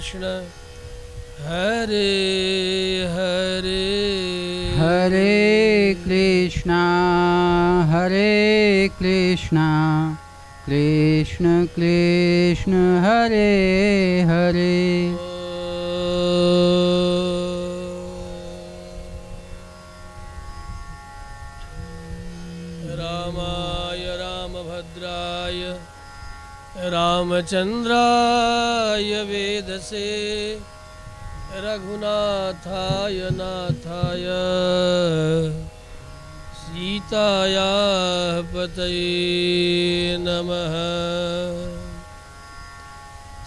कृष्ण हरे हरे हरे कृष्णा कृष्ण कृष्ण हरे हरे। रामाय रामभद्राय रामचंद्राय वेदसे रघुनाथाय नाथाय सीताया पतये नमः।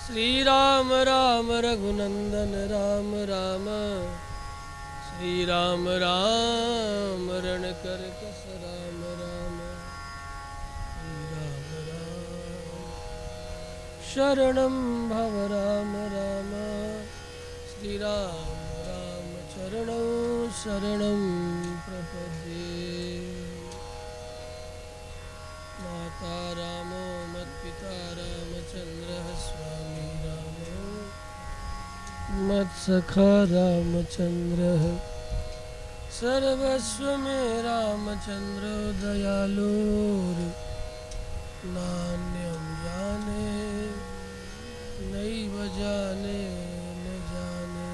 श्री राम राम रघुनंदन राम राम श्री राम राम रणकर कस राम राम श्री राम राम शरणं भव राम राम श्री राम राम चरणौ शरणं प्रपद्ये। माता रामो मत्पिता रामचंद्रः स्वामी रामो मत्सखा रामचंद्रः सर्वस्व में रामचंद्रो दयालु नान्यं जाने नैव जाने न जाने।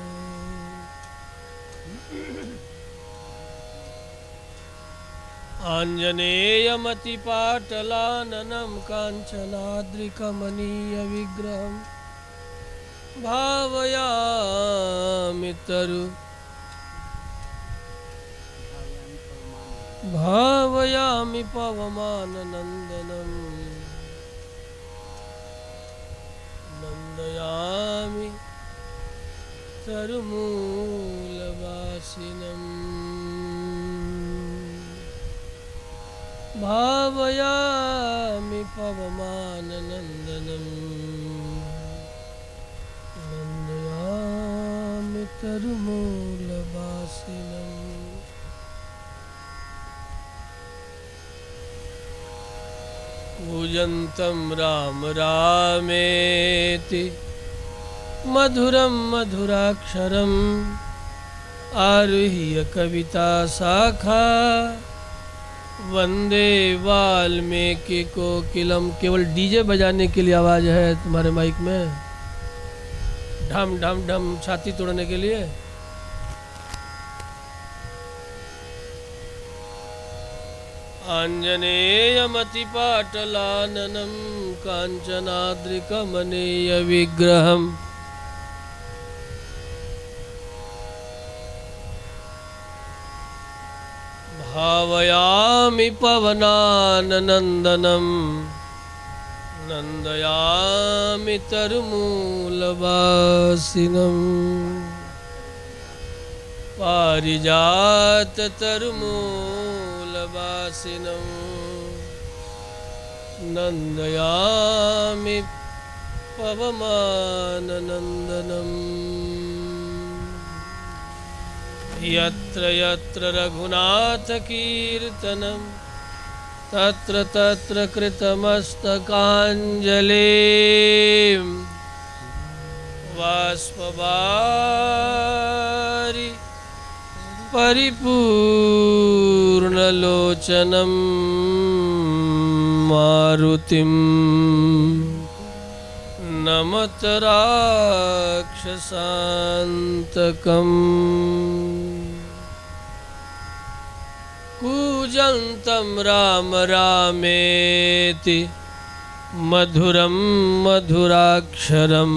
आञ्जनेयमतिपाटलाननं काञ्चनाद्रिकमनीयविग्रहं भावयामि पवमाननन्दनं नन्दयामि तरुमूलवासिनम् भावयामि पवमाननन्दनं नन्दयामि तरुमूलवासिनम्। कूजन्तं राम रामेति मधुरं मधुराक्षरम् आरुह्य कविता शाखा वंदे वाल्मीकि कोकिलम। केवल डीजे बजाने के लिए आवाज़ है तुम्हारे माइक में, ढम ढम ढम छाती तोड़ने के लिए। आञ्जनेयमतिपाटलाननं काञ्चनाद्रिकमनीयविग्रहम् भावयामि पवनाननन्दनं नन्दयामि तरुमूलवासिनम्। पारिजाततरुमूलवासिनं नन्दयामि पवमाननन्दनम्। यत्र यत्र रघुनाथकीर्तनं तत्र तत्र कृतमस्तकाञ्जलिं बाष्पवारि परिपूर्णलोचनं मारुतिं नमत राक्षसान्तकम्। कूजन्तं राम रामेति मधुरं मधुराक्षरम्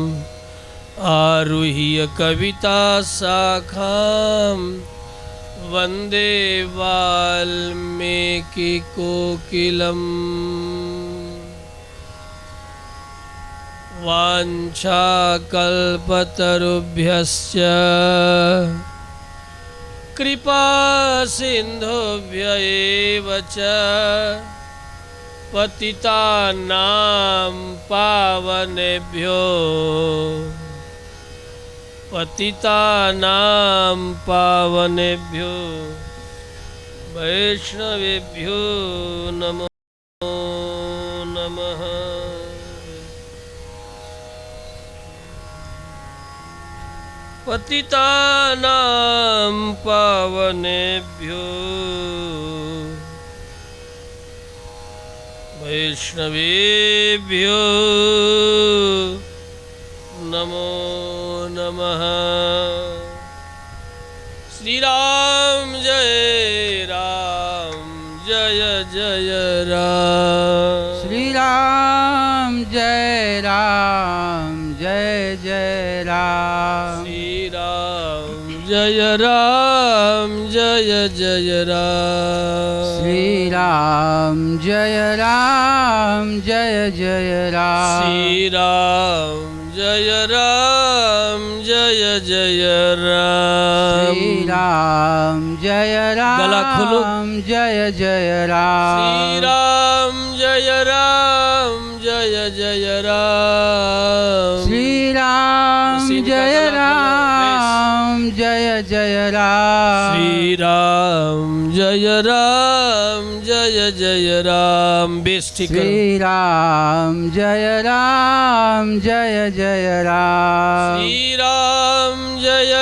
आरुह्य कविता शाखां वन्दे वाल्मीकि कोकिलम्। वाञ्छाकल्पतरुभ्यश्च कृपा सिन्धुभ्य एव च पतितानां पावनेभ्यो वैष्णवेभ्यो नमो नमः। पतितानां पावनेभ्यो वैष्णवेभ्यो नमो नमः। श्री राम जय जय राम। श्री राम जय जय राम। श्री राम जय राम जय राम। श्री राम जय जय राम। श्री राम जय राम। श्री राम जय गला खोलो। जय राम। श्री राम जय राम। श्री राम जय राम। श्री राम जय राम। बेस ठीक करो। श्री राम जय राम। श्री राम जय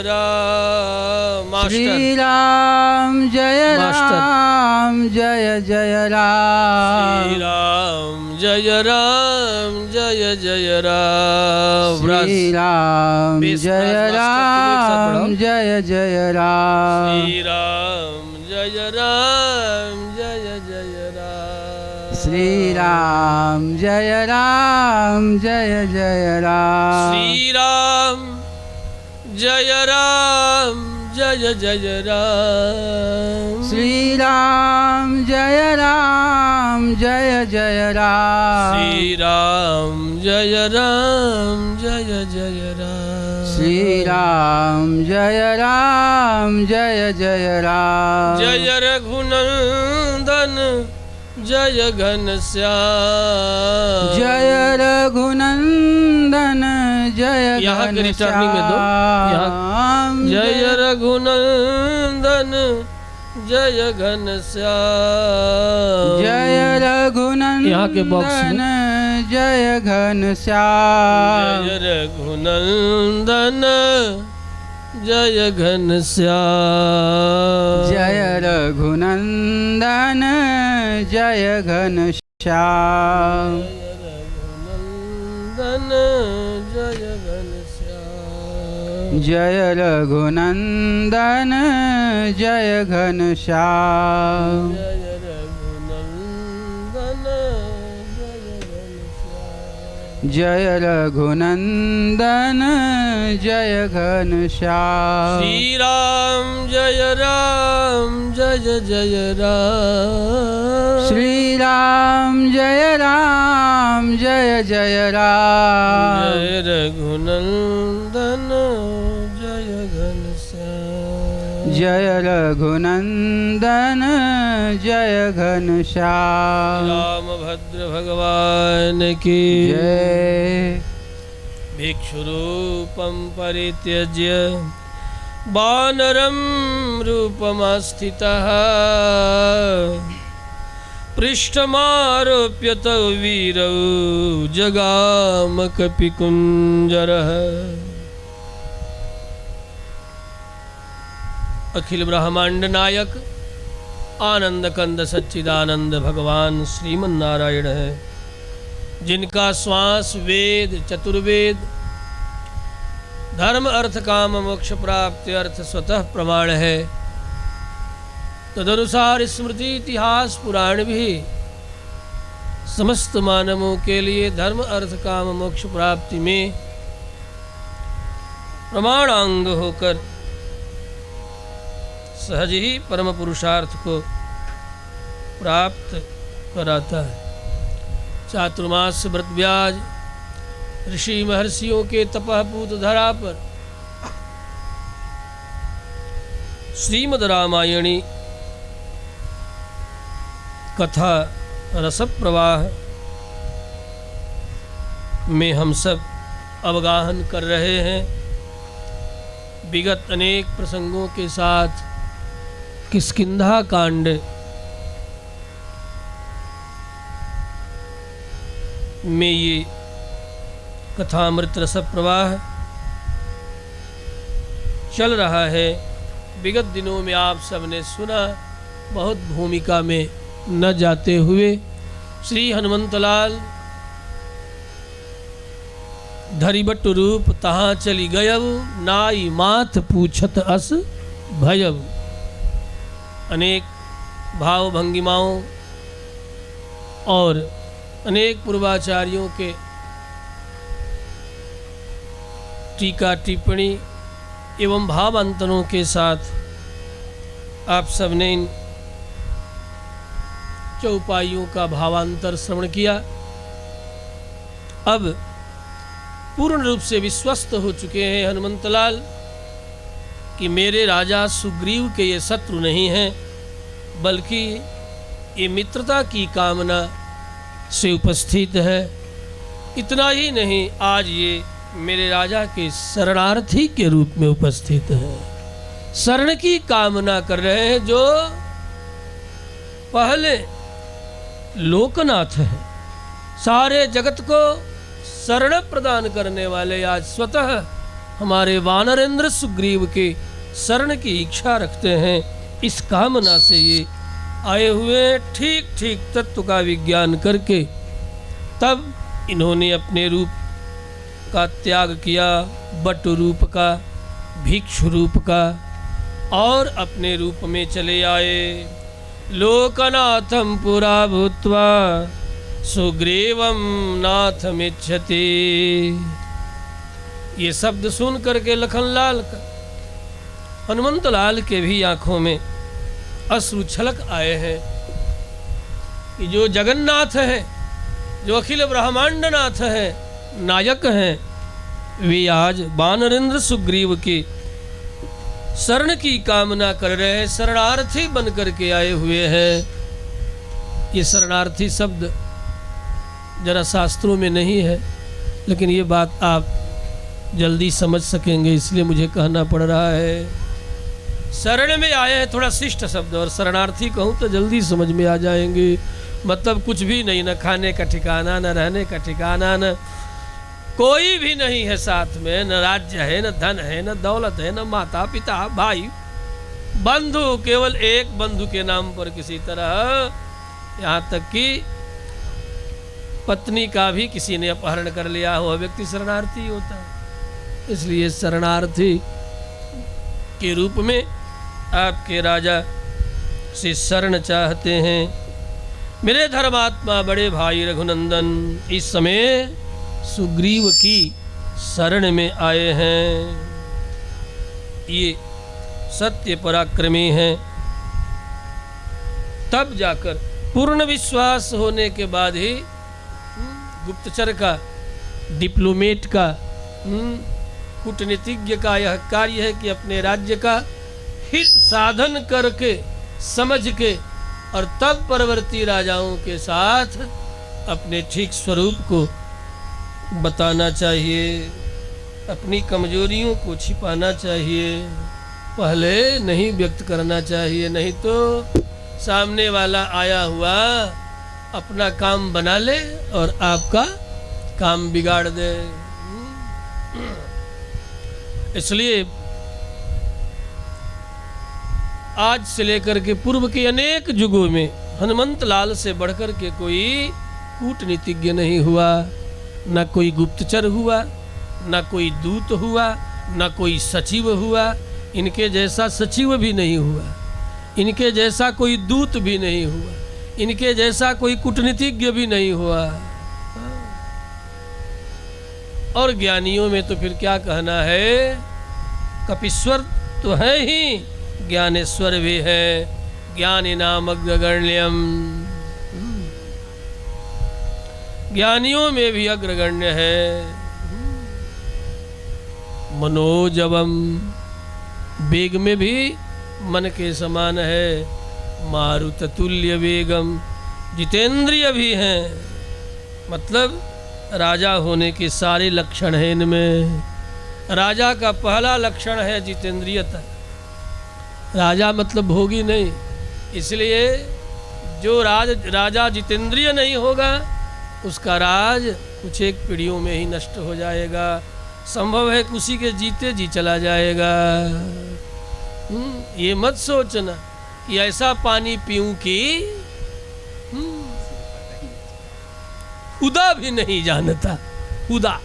राम मास्टर। श्री राम जय मास्टर। राम श्री राम जय राम श्री राम बेस जय राज मास्टर, तुम एक साथ राम पढ़ो। जय राम। श्री राम जय राम श्री राम जय राम राम। श्री राम जय राम राम। श्री राम जय राम राम। श्री राम जय राम राम। श्री राम जय राम राम। जय रघुनंदन जय घनश्याम। जय रघुनंदन जय यहाँ के रिटर्निंग में दो। घनश्याम। जय रघुनंदन जय घनश्याम। जय रघुनंदन यहाँ के बॉक्स में। जय घनश्याम। जय रघुनंदन जय घनश्याम। जय रघुनंदन जय घनश्याम। जय रघुनंदन जय घनश्याम। जय रघुनंदन जय घनश्याम। जय रघुनंदन जय घनश्याम। श्री राम जय राम राम। श्री राम जय राम राम। जय रघुनंदन जय घनश्याम। जय रघुनंदन जय घनश्याम। रामभद्र भगवान की जय। भिक्षुरूपं परित्यज्य वानरं रूपमास्थितः पृष्ठमारोप्य तौ वीरौ जगाम कपिकुञ्जरः। अखिल ब्रह्मांड नायक आनंद कंद सच्चिदानंद भगवान श्रीमन्नारायण है, जिनका श्वास वेद चतुर्वेद धर्म अर्थ काम मोक्ष प्राप्ति अर्थ स्वतः प्रमाण है। तदनुसार स्मृति इतिहास पुराण भी समस्त मानवों के लिए धर्म अर्थ काम मोक्ष प्राप्ति में प्रमाणांग होकर सहज ही परम पुरुषार्थ को प्राप्त कराता है। चातुर्मास व्रत ब्याज ऋषि महर्षियों के तपहपूत धरा पर श्रीमद् रामायणी कथा रस प्रवाह में हम सब अवगाहन कर रहे हैं। विगत अनेक प्रसंगों के साथ किष्किंधा कांड में ये कथामृत रस प्रवाह चल रहा है। विगत दिनों में आप सबने सुना, बहुत भूमिका में न जाते हुए श्री हनुमंतलाल धरिबट रूप तहाँ चली गयब, नाई माथ पूछत अस भयब। अनेक भाव भंगिमाओं और अनेक पूर्वाचार्यों के टीका टिप्पणी एवं भावांतरों के साथ आप सबने इन चौपाइयों का भावांतर श्रवण किया। अब पूर्ण रूप से विश्वस्त हो चुके हैं हनुमंतलाल कि मेरे राजा सुग्रीव के ये शत्रु नहीं हैं, बल्कि ये मित्रता की कामना से उपस्थित है। इतना ही नहीं, आज ये मेरे राजा के शरणार्थी के रूप में उपस्थित है। शरण की कामना कर रहे हैं, जो पहले लोकनाथ है, सारे जगत को शरण प्रदान करने वाले, आज स्वतः हमारे वानरेंद्र सुग्रीव के शरण की इच्छा रखते हैं। इस कामना से ये आए हुए ठीक ठीक तत्व का विज्ञान करके तब इन्होंने अपने रूप का त्याग किया, बट रूप का, भिक्षु रूप का, और अपने रूप में चले आए। लोकनाथम पुरा भूत्वा सुग्रीवम नाथमिच्छति। ये शब्द सुन करके लखनलाल का, हनुमंतलाल के भी आंखों में अश्रु छलक आए हैं कि जो जगन्नाथ है, जो अखिल ब्रह्मांड नाथ है, नायक हैं, वे आज वानरेंद्र सुग्रीव की शरण की कामना कर रहे हैं, शरणार्थी बन करके आए हुए हैं। ये शरणार्थी शब्द जरा शास्त्रों में नहीं है, लेकिन ये बात आप जल्दी समझ सकेंगे, इसलिए मुझे कहना पड़ रहा है। शरण में आए हैं थोड़ा शिष्ट शब्द, और शरणार्थी कहूँ तो जल्दी समझ में आ जाएंगे। मतलब कुछ भी नहीं, न खाने का ठिकाना, न रहने का ठिकाना, न कोई भी नहीं है साथ में, न राज्य है, न धन है, न दौलत है, न माता पिता भाई बंधु, केवल एक बंधु के नाम पर किसी तरह, यहाँ तक कि पत्नी का भी किसी ने अपहरण कर लिया हो, व्यक्ति शरणार्थी होता है। इसलिए शरणार्थी के रूप में आपके राजा से शरण चाहते हैं। मेरे धर्मात्मा बड़े भाई रघुनंदन इस समय सुग्रीव की शरण में आए हैं। ये सत्य पराक्रमी हैं। तब जाकर पूर्ण विश्वास होने के बाद ही गुप्तचर का, डिप्लोमेट का, कूटनीतिज्ञ का यह कार्य है कि अपने राज्य का हित साधन करके, समझ के, और तब परवर्ती राजाओं के साथ अपने ठीक स्वरूप को बताना चाहिए, अपनी कमजोरियों को छिपाना चाहिए, पहले नहीं व्यक्त करना चाहिए। नहीं तो सामने वाला आया हुआ अपना काम बना ले और आपका काम बिगाड़ दे। इसलिए आज से लेकर के पूर्व के अनेक युगों में हनुमंत लाल से बढ़कर के कोई कूटनीतिज्ञ नहीं हुआ, न कोई गुप्तचर हुआ, न कोई दूत हुआ, न कोई सचिव हुआ। इनके जैसा सचिव भी नहीं हुआ, इनके जैसा कोई दूत भी नहीं हुआ, इनके जैसा कोई कूटनीतिज्ञ भी नहीं हुआ। और ज्ञानियों में तो फिर क्या कहना है, कपीश्वर तो है ही, ज्ञानेश्वर भी है। ज्ञानी नाम अग्रगण्यम, ज्ञानियों में भी अग्रगण्य है। मनोजवम, वेग में भी मन के समान है। मारुत तुल्य वेगम, जितेंद्रिय भी हैं। मतलब राजा होने के सारे लक्षण हैं इनमें। राजा का पहला लक्षण है जितेंद्रियता। राजा मतलब भोगी नहीं, इसलिए जो राजा जितेंद्रिय नहीं होगा उसका राज कुछ एक पीढ़ियों में ही नष्ट हो जाएगा। संभव है कि उसी के जीते जी चला जाएगा। ये मत सोचना कि ऐसा पानी पीऊं कि खुदा भी नहीं जानता, खुदा।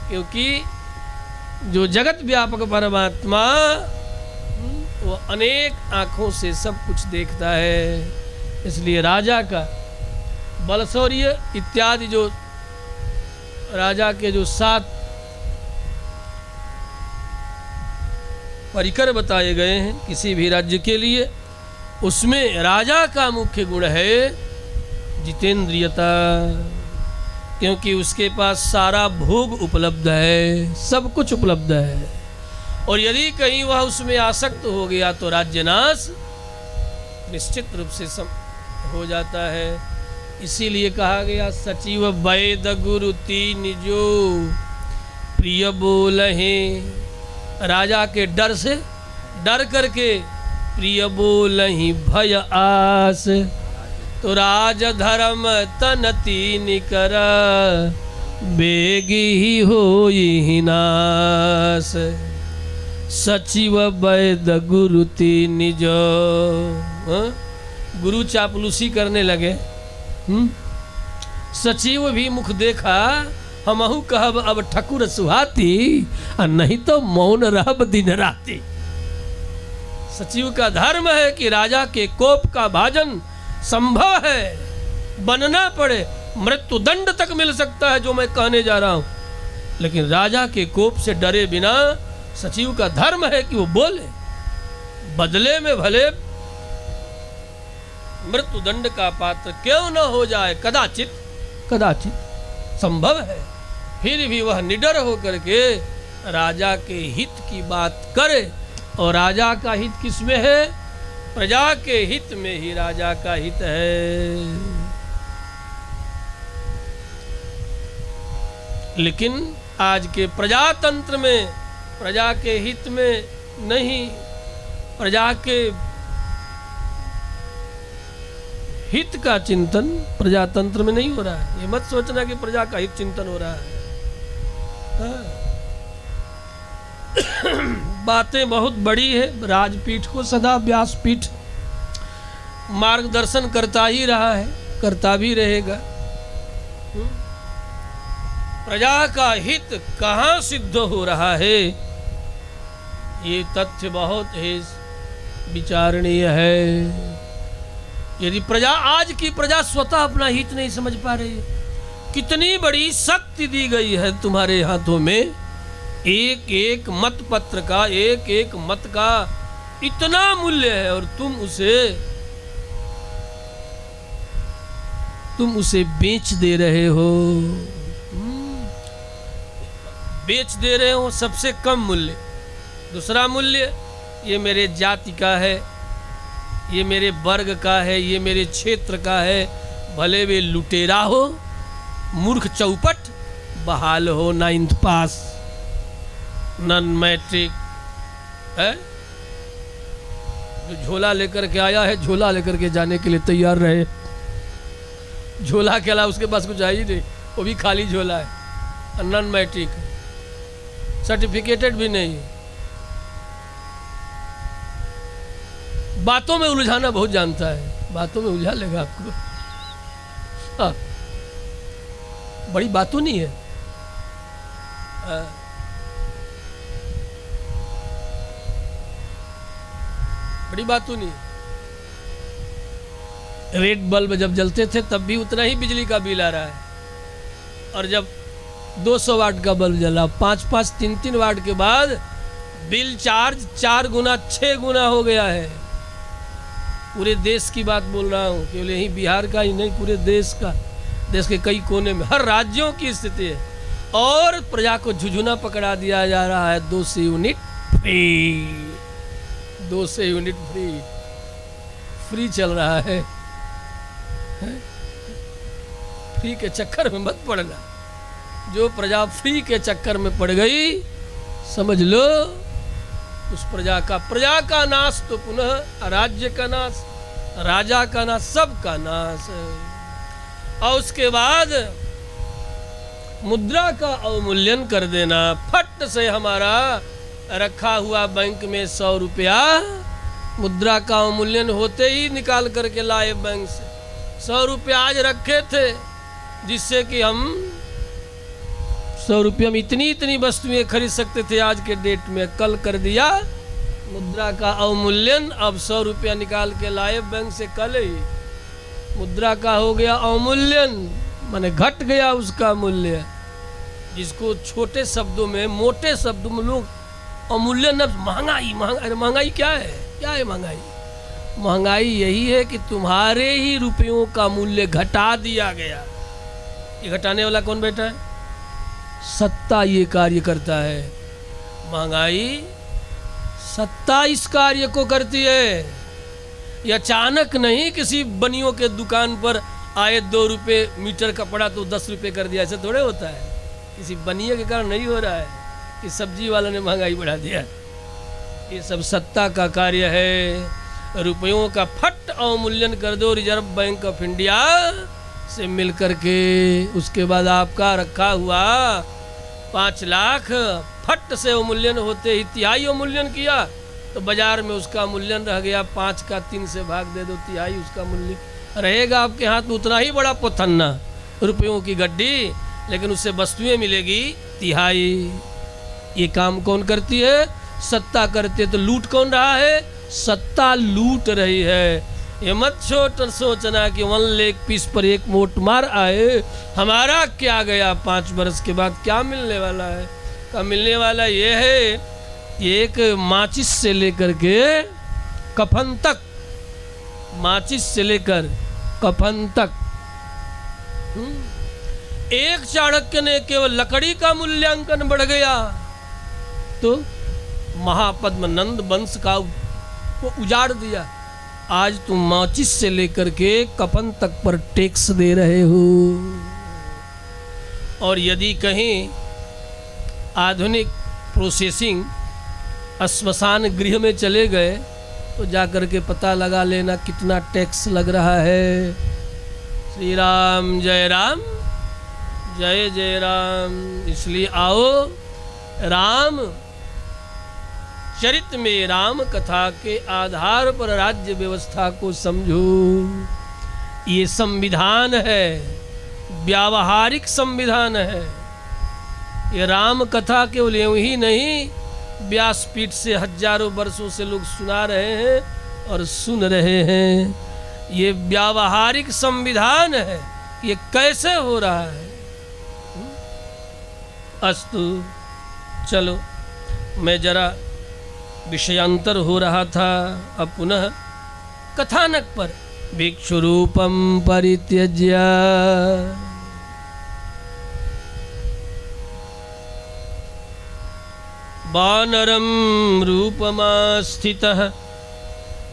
क्योंकि जो जगत व्यापक परमात्मा वो अनेक आंखों से सब कुछ देखता है। इसलिए राजा का बलशौर्य इत्यादि जो राजा के जो 7 परिकर बताए गए हैं किसी भी राज्य के लिए, उसमें राजा का मुख्य गुण है जितेंद्रियता। क्योंकि उसके पास सारा भोग उपलब्ध है, सब कुछ उपलब्ध है। और यदि कहीं वह उसमें आसक्त हो गया तो राज्यनाश निश्चित रूप से हो जाता है। इसीलिए कहा गया सचिव वैद गुरु तीन जो प्रिय बोलहे। राजा के डर से डर करके प्रिय बोलहि भय आस। तो राज धर्म तन तीन कर बेगी ही होई नास। सचिव वैद गुरु तीन जो गुरु चापलूसी करने लगे। सचिव भी मुख देखा, हमहु कहब अब ठकुर सुहाती, और नहीं तो मौन रहब दिन राती। सचिव का धर्म है कि राजा के कोप का भाजन संभव है, बनना पड़े, मृत्यु दंड तक मिल सकता है जो मैं कहने जा रहा हूं, लेकिन राजा के कोप से डरे बिना सचिव का धर्म है कि वो बोले, बदले में भले मृत्यु दंड का पात्र क्यों न हो जाए, कदाचित कदाचित संभव है, फिर भी वह निडर होकर के राजा के हित की बात करे। और राजा का हित किसमें है? प्रजा के हित में ही राजा का हित है। लेकिन आज के प्रजातंत्र में प्रजा के हित में नहीं, प्रजा के हित का चिंतन प्रजातंत्र में नहीं हो रहा है। ये मत सोचना कि प्रजा का हित चिंतन हो रहा है। बातें बहुत बड़ी है। राजपीठ को सदा व्यासपीठ मार्गदर्शन करता ही रहा है, करता भी रहेगा। प्रजा का हित कहाँ सिद्ध हो रहा है, ये तथ्य बहुत ही विचारणीय है। यदि प्रजा, आज की प्रजा स्वतः अपना हित नहीं समझ पा रही है, कितनी बड़ी शक्ति दी गई है तुम्हारे हाथों में, एक एक मत पत्र का, एक एक मत का इतना मूल्य है, और तुम उसे बेच दे रहे हो। बेच दे रहे हो सबसे कम मूल्य। दूसरा मूल्य, ये मेरे जाति का है, ये मेरे वर्ग का है, ये मेरे क्षेत्र का है, भले वे लुटेरा हो, मूर्ख चौपट, बहाल हो, 9th पास, नन मैट्रिक है, जो झोला लेकर के आया है, झोला लेकर के जाने के लिए तैयार रहे। झोला के अलावा उसके पास कुछ है ही नहीं, वो भी खाली झोला है, नन मैट्रिक, सर्टिफिकेटेड भी नहीं। बातों में उलझाना बहुत जानता है, बातों में उलझा लेगा आपको। हाँ, बड़ी बातों नहीं है। बड़ी बातों नहीं। रेड बल्ब जब जलते थे तब भी उतना ही बिजली का बिल आ रहा है, और जब 200 वाट का बल्ब जला, 5-5, 3-3 वाट के बाद बिल चार्ज 4 गुना 6 गुना हो गया है। पूरे देश की बात बोल रहा हूँ, केवल यही बिहार का ही नहीं, पूरे देश का, देश के कई कोने में, हर राज्यों की स्थिति है। और प्रजा को झुझुना पकड़ा दिया जा रहा है, 200 unit free, 200 unit free, free चल रहा है। फ्री के चक्कर में मत पड़ना। जो प्रजा फ्री के चक्कर में पड़ गई, समझ लो उस प्रजा का नाश, तो पुनः राज्य का नाश, राजा का नाश, सब का नाश। और उसके बाद मुद्रा का अवमूल्यन कर देना। फट से हमारा रखा हुआ बैंक में 100 रुपया मुद्रा का अवमूल्यन होते ही निकाल करके लाए बैंक से। 100 रुपया आज रखे थे, जिससे कि हम 100 रुपये में इतनी वस्तुएं खरीद सकते थे आज के डेट में। कल कर दिया मुद्रा का अवमूल्यन। अब 100 रुपया निकाल के लाए बैंक से, कल ही मुद्रा का हो गया अवमूल्यन, माने घट गया उसका मूल्य। जिसको छोटे शब्दों में, मोटे शब्दों में लोग अवमूल्यन, महंगाई महंगाई क्या है? क्या है महंगाई? महंगाई यही है कि तुम्हारे ही रुपयों का मूल्य घटा दिया गया। ये घटाने वाला कौन बैठा है? सत्ता ये कार्य करता है। महंगाई सत्ता इस कार्य को करती है। ये अचानक नहीं किसी बनियों के दुकान पर आए 2 रुपये मीटर कपड़ा तो 10 रुपये कर दिया, ऐसा थोड़े होता है। किसी बनिए के कारण नहीं हो रहा है कि सब्जी वालों ने महंगाई बढ़ा दिया। ये सब सत्ता का कार्य है। रुपयों का फट अवमूल्यन कर दो रिजर्व बैंक ऑफ इंडिया से मिल करके। उसके बाद आपका रखा हुआ 5 लाख फट से अवमूल्यन होते ही तिहाई अवमूल्यन किया तो बाजार में उसका मूल्यन रह गया 5 का 3 से भाग दे दो, तिहाई उसका मूल्य रहेगा आपके हाथ में। उतना ही बड़ा पोथन्ना रुपयों की गड्डी, लेकिन उससे वस्तुएं मिलेगी तिहाई। ये काम कौन करती है? सत्ता करती है। तो लूट कौन रहा है? सत्ता लूट रही है। ये मत सोचना कि 1 लेग पीस पर 1 मोट मार आए, हमारा क्या गया, 5 वर्ष के बाद क्या मिलने वाला है? का मिलने वाला ये है कि एक माचिस से लेकर के कफन तक, माचिस से लेकर कफन तक, एक चाणक्य ने केवल लकड़ी का मूल्यांकन बढ़ गया तो महापद्मनंद वंश का को उजाड़ दिया। आज तुम माचिस से लेकर के कफन तक पर टैक्स दे रहे हो। और यदि कहीं आधुनिक प्रोसेसिंग श्मशान गृह में चले गए तो जाकर के पता लगा लेना कितना टैक्स लग रहा है। श्री राम जय राम, जय जय राम। इसलिए आओ राम चरित में राम कथा के आधार पर राज्य व्यवस्था को समझो। ये संविधान है, व्यावहारिक संविधान है। ये राम कथा केवल यूं ही नहीं, व्यासपीठ से हजारों वर्षों से लोग सुना रहे हैं और सुन रहे हैं। ये व्यावहारिक संविधान है। ये कैसे हो रहा है? अस्तु, चलो मैं जरा विषयांतर हो रहा था, अब पुनः कथानक पर। भिक्षु रूपम परित्यज्य वानरं रूपमास्थितः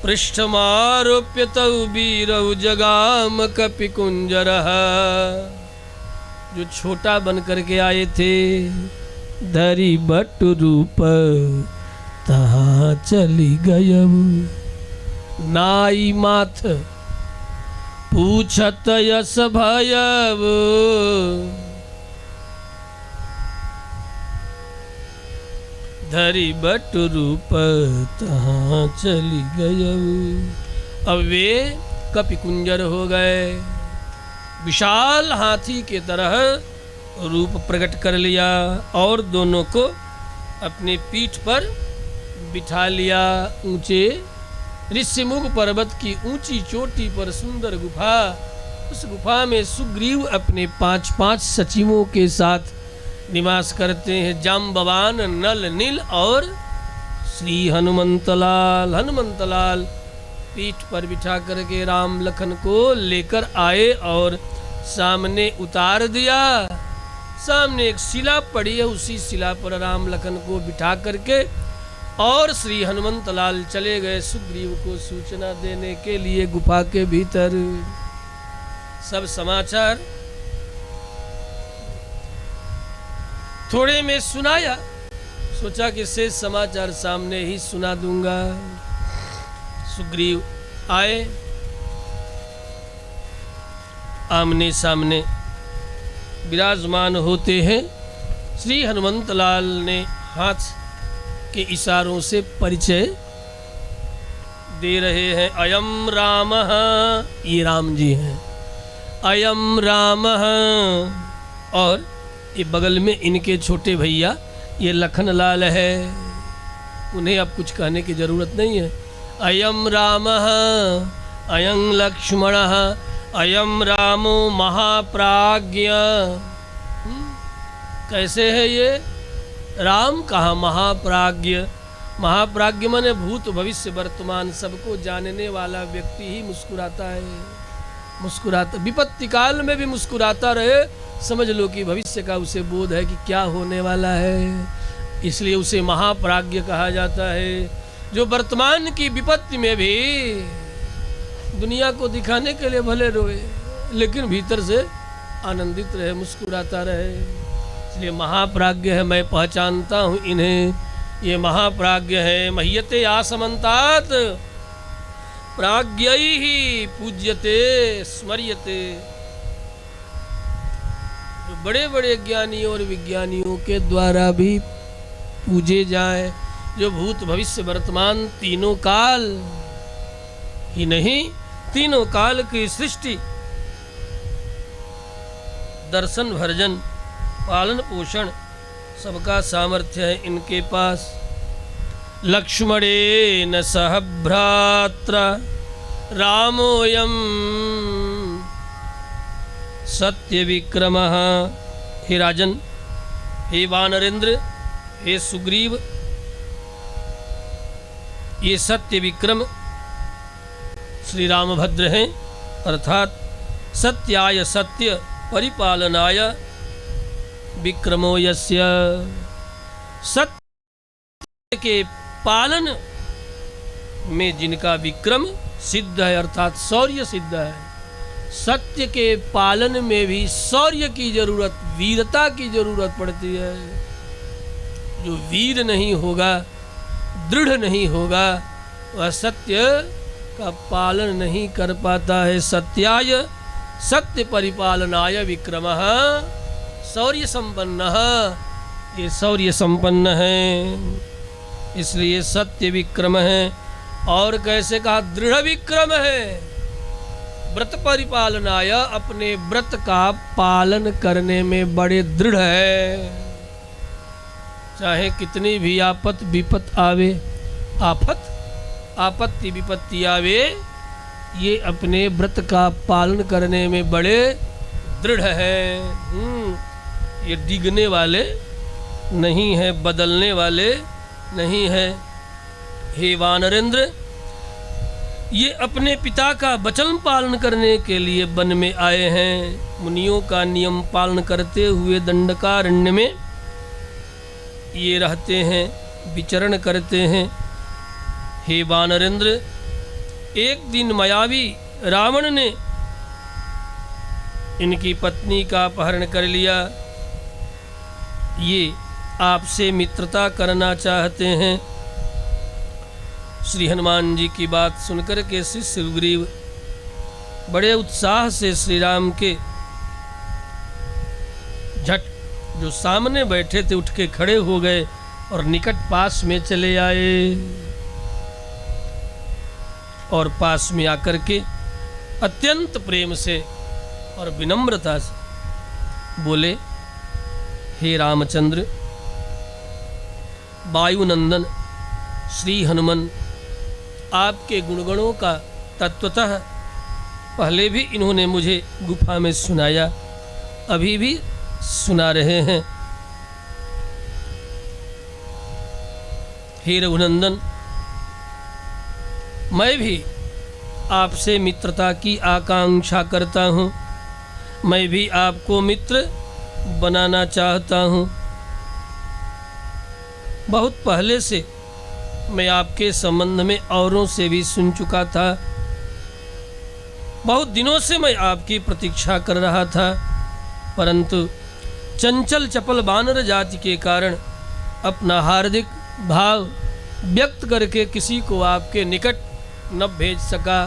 पृष्ठमारोप्य तौ वीरौ जगाम कपिकुंजरः। जो छोटा बन करके आए थे, धरी बट रूप तहाँ चली गयम। नाई माथ पूछत यस भयव, धरी बट रूप तहाँ चली गयव। अब वे कपिकुंजर हो गए। विशाल हाथी के तरह रूप प्रकट कर लिया और दोनों को अपनी पीठ पर बिठा लिया। ऊंचे ऋषिमुख पर्वत की ऊंची चोटी पर सुंदर गुफा, उस गुफा में सुग्रीव अपने 5 सचिवों के साथ निवास करते हैं। जाम्बवान, नल, नील और श्री हनुमंतलाल। हनुमंतलाल पीठ पर बिठा करके राम लखन को लेकर आए और सामने उतार दिया। सामने एक शिला पड़ी है, उसी शिला पर राम लखन को बिठा करके और श्री हनुमंतलाल चले गए सुग्रीव को सूचना देने के लिए गुफा के भीतर। सब समाचार थोड़े में सुनाया, सोचा कि शेष समाचार सामने ही सुना दूंगा। सुग्रीव आए आमने सामने विराजमान होते हैं। श्री हनुमंत लाल ने हाथ के इशारों से परिचय दे रहे हैं। अयम रामः, ये राम जी हैं। अयम रामः, और ये बगल में इनके छोटे भैया ये लखन लाल है, उन्हें अब कुछ कहने की ज़रूरत नहीं है। अयम रामः, अयं लक्ष्मणः, अयम रामो महाप्राज्ञ। कैसे है ये राम? कहा महाप्राज्ञ। महाप्राज्ञ माने भूत भविष्य वर्तमान सबको जानने वाला व्यक्ति ही मुस्कुराता है। मुस्कुराता, विपत्ति काल में भी मुस्कुराता रहे, समझ लो कि भविष्य का उसे बोध है कि क्या होने वाला है, इसलिए उसे महाप्राज्ञ कहा जाता है। जो वर्तमान की विपत्ति में भी दुनिया को दिखाने के लिए भले रोए, लेकिन भीतर से आनंदित रहे, मुस्कुराता रहे, इसलिए महाप्राज्ञ है। मैं पहचानता हूँ इन्हें, ये महाप्राज्ञ है। मह्यते आसमंतात प्राज्ञैहि पूज्यते स्मर्यते। जो बड़े बड़े ज्ञानियों और विज्ञानियों के द्वारा भी पूजे जाए, जो भूत भविष्य वर्तमान तीनों काल ही नहीं, तीनों काल की सृष्टि, दर्शन भर्जन पालन पोषण सबका सामर्थ्य है इनके पास। लक्ष्मणेन सह भ्रात्रा रामोऽयं सत्य विक्रमः। हे राजन, हे वानरेंद्र, हे सुग्रीव, ये सत्य विक्रम श्री रामभद्र हैं, अर्थात सत्याय सत्य परिपालनाय विक्रमो यस्य। सत्य के पालन में जिनका विक्रम सिद्ध है, अर्थात शौर्य सिद्ध है। सत्य के पालन में भी शौर्य की जरूरत, वीरता की जरूरत पड़ती है। जो वीर नहीं होगा, दृढ़ नहीं होगा, वह सत्य का पालन नहीं कर पाता है। सत्याय सत्य परिपालनाय विक्रमः शौर्य संपन्न, ये शौर्य संपन्न है, इसलिए सत्य विक्रम है। और कैसे कहा? दृढ़ विक्रम है। व्रत परिपालनाय, अपने व्रत का पालन करने में बड़े दृढ़ है। चाहे कितनी भी आपत विपत आवे, आपत्ति विपत्ति आवे, ये अपने व्रत का पालन करने में बड़े दृढ़ है। ये डिगने वाले नहीं है, बदलने वाले नहीं है। हे वानरेंद्र, ये अपने पिता का वचन पालन करने के लिए वन में आए हैं। मुनियों का नियम पालन करते हुए दंडकारण्य में ये रहते हैं, विचरण करते हैं। हे वानरेंद्र, एक दिन मायावी रावण ने इनकी पत्नी का अपहरण कर लिया। ये आपसे मित्रता करना चाहते हैं। श्री हनुमान जी की बात सुनकर के श्री सुग्रीव बड़े उत्साह से श्री राम के झट जो सामने बैठे थे उठ के खड़े हो गए और निकट पास में चले आए, और पास में आकर के अत्यंत प्रेम से और विनम्रता से बोले, हे रामचंद्र, वायुनंदन श्री हनुमान, आपके गुणगणों का तत्वतः पहले भी इन्होंने मुझे गुफा में सुनाया, अभी भी सुना रहे हैं। हे रघुनंदन, मैं भी आपसे मित्रता की आकांक्षा करता हूँ। मैं भी आपको मित्र बनाना चाहता हूँ। बहुत पहले से मैं आपके संबंध में औरों से भी सुन चुका था। बहुत दिनों से मैं आपकी प्रतीक्षा कर रहा था, परंतु चंचल चपल वानर जाति के कारण अपना हार्दिक भाव व्यक्त करके किसी को आपके निकट न भेज सका।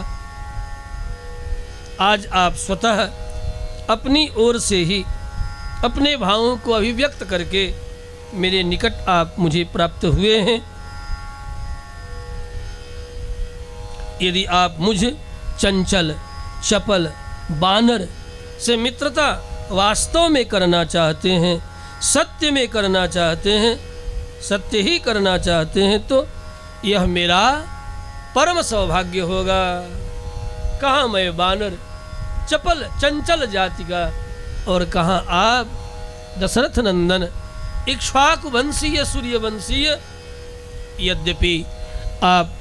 आज आप स्वतः अपनी ओर से ही अपने भावों को अभिव्यक्त करके मेरे निकट आप मुझे प्राप्त हुए हैं। यदि आप मुझ चंचल चपल बानर से मित्रता वास्तव में करना चाहते हैं, सत्य में करना चाहते हैं, सत्य ही करना चाहते हैं, तो यह मेरा परम सौभाग्य होगा। कहाँ मैं बानर चपल चंचल जाति का, और कहाँ आप दशरथ नंदन इक्ष्वाकु वंशीय सूर्यवंशीय। यद्यपि आप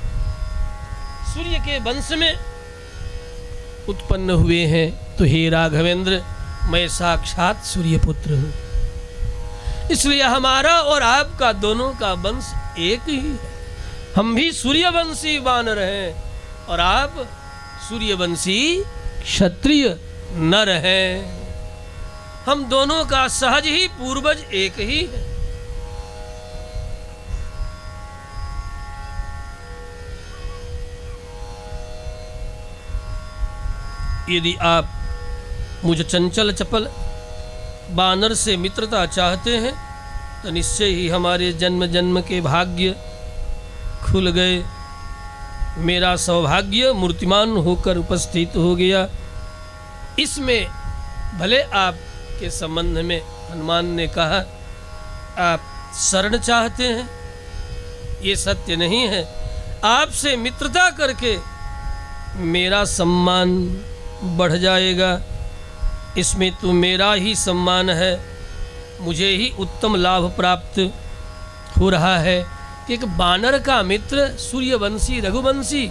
सूर्य के वंश में उत्पन्न हुए हैं, तो हे राघवेंद्र मैं साक्षात सूर्यपुत्र हूँ। इसलिए हमारा और आपका दोनों का वंश एक ही है। हम भी सूर्यवंशी वानर हैं और आप सूर्यवंशी क्षत्रिय नर हैं। हम दोनों का सहज ही पूर्वज एक ही है। यदि आप मुझ चंचल चपल बानर से मित्रता चाहते हैं, तो निश्चय ही हमारे जन्म जन्म के भाग्य खुल गए। मेरा सौभाग्य मूर्तिमान होकर उपस्थित हो गया। इसमें भले आपके संबंध में हनुमान ने कहा आप शरण चाहते हैं, ये सत्य नहीं है। आपसे मित्रता करके मेरा सम्मान बढ़ जाएगा। इसमें तो मेरा ही सम्मान है, मुझे ही उत्तम लाभ प्राप्त हो रहा है कि एक बानर का मित्र, सूर्यवंशी रघुवंशी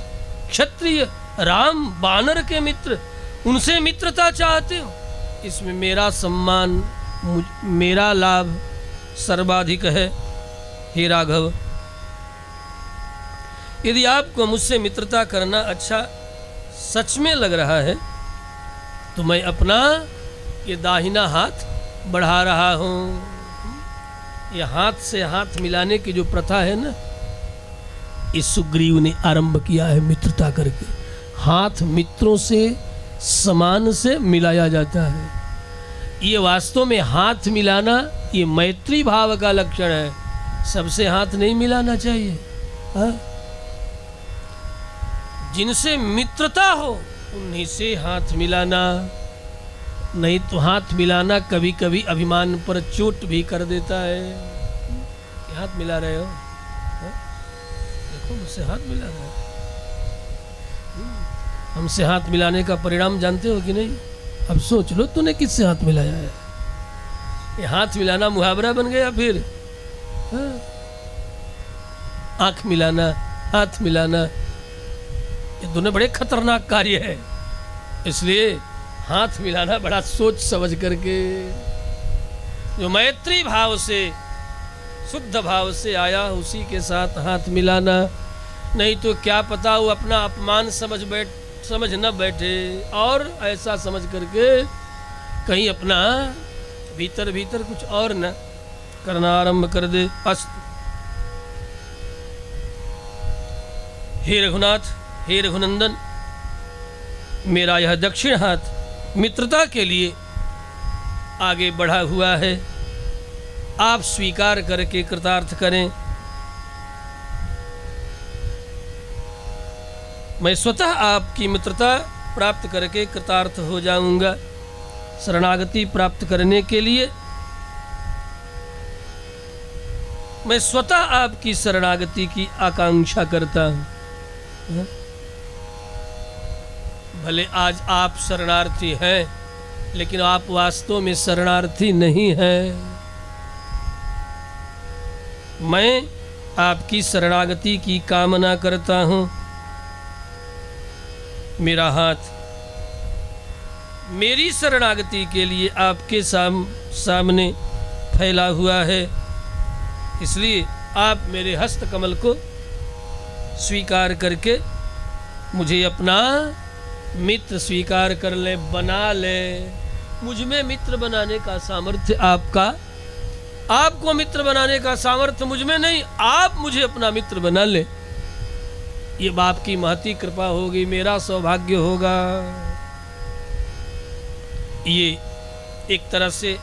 क्षत्रिय राम बानर के मित्र, उनसे मित्रता चाहते हो। इसमें मेरा सम्मान, मेरा लाभ सर्वाधिक है। हे राघव, यदि आपको मुझसे मित्रता करना अच्छा सच में लग रहा है, तो मैं अपना ये दाहिना हाथ बढ़ा रहा हूँ। ये हाथ से हाथ मिलाने की जो प्रथा है ना, इस सुग्रीव ने आरंभ किया है मित्रता करके। हाथ मित्रों से समान से मिलाया जाता है। ये वास्तव में हाथ मिलाना ये मैत्री भाव का लक्षण है। सबसे हाथ नहीं मिलाना चाहिए। हाँ? जिनसे मित्रता हो उन्हीं से हाथ मिलाना, नहीं तो हाथ मिलाना कभी कभी अभिमान पर चोट भी कर देता है। हाथ मिला रहे हो, देखो मुझसे हाथ मिला रहा है। हमसे हाथ मिलाने का परिणाम जानते हो कि नहीं? अब सोच लो तूने किससे हाथ मिलाया है। ये हाथ मिलाना मुहावरा बन गया फिर। आंख मिलाना, हाथ मिलाना, ये दोनों बड़े खतरनाक कार्य है। इसलिए हाथ मिलाना बड़ा सोच समझ करके, जो मैत्री भाव से शुद्ध भाव से आया उसी के साथ हाथ मिलाना। नहीं तो क्या पता वो अपना अपमान समझ न बैठे और ऐसा समझ करके कहीं अपना भीतर भीतर कुछ और न करना आरंभ कर दे। अस्तु। हे रघुनाथ, हे रघुनंदन, मेरा यह दक्षिण हाथ मित्रता के लिए आगे बढ़ा हुआ है। आप स्वीकार करके कृतार्थ करें। मैं स्वतः आपकी मित्रता प्राप्त करके कृतार्थ हो जाऊंगा। शरणागति प्राप्त करने के लिए मैं स्वतः आपकी शरणागति की आकांक्षा करता हूं। भले आज आप शरणार्थी हैं, लेकिन आप वास्तव में शरणार्थी नहीं हैं। मैं आपकी शरणागति की कामना करता हूं। मेरा हाथ मेरी शरणागति के लिए आपके सामने फैला हुआ है। इसलिए आप मेरे हस्त कमल को स्वीकार करके मुझे अपना मित्र स्वीकार कर ले, बना ले। मुझ में मित्र बनाने का सामर्थ्य आपको मित्र बनाने का सामर्थ्य मुझ में नहीं। आप मुझे अपना मित्र बना ले, ये बाप की महती कृपा होगी, मेरा सौभाग्य होगा। ये एक तरह से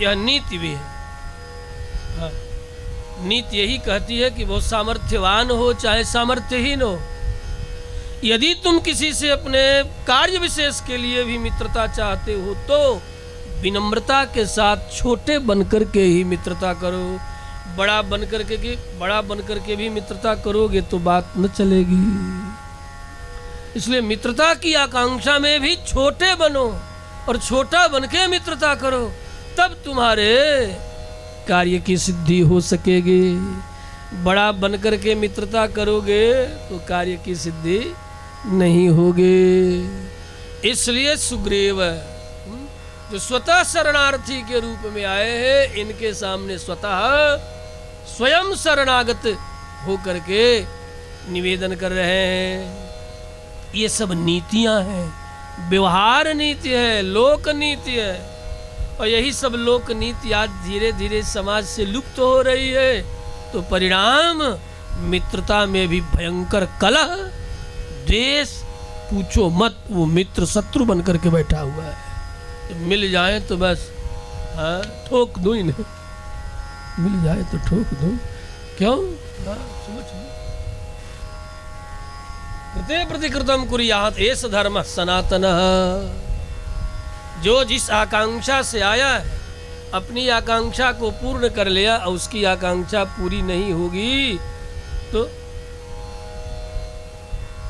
यह नीति भी है। हाँ, नीति यही कहती है कि वो सामर्थ्यवान हो चाहे सामर्थ्यहीन हो, यदि तुम किसी से अपने कार्य विशेष के लिए भी मित्रता चाहते हो तो विनम्रता के साथ छोटे बनकर के ही मित्रता करो। बड़ा बनकर के भी मित्रता करोगे तो बात न चलेगी। इसलिए मित्रता की आकांक्षा में भी छोटे बनो और छोटा बन के मित्रता करो, तब तुम्हारे कार्य की सिद्धि हो सकेगी। बड़ा बनकर के मित्रता करोगे तो कार्य की सिद्धि नहीं होगी। इसलिए सुग्रीव जो स्वतः शरणार्थी के रूप में आए हैं, इनके सामने स्वयं शरणागत होकर के निवेदन कर रहे हैं। ये सब नीतियां हैं, व्यवहार नीति है, लोक नीति है। और यही सब लोक नीति आज धीरे धीरे समाज से लुप्त हो रही है, तो परिणाम मित्रता में भी भयंकर कलह, द्वेष, पूछो मत। वो मित्र शत्रु बन करके बैठा हुआ है। मिल जाए तो बस हाँ ठोक दूं इन्हें, मिल जाए तो ठोक दूं। क्यों? कृते प्रतिकृतम कुर्यात् एष धर्म सनातन। जो जिस आकांक्षा से आया है, अपनी आकांक्षा को पूर्ण कर लिया और उसकी आकांक्षा पूरी नहीं होगी तो,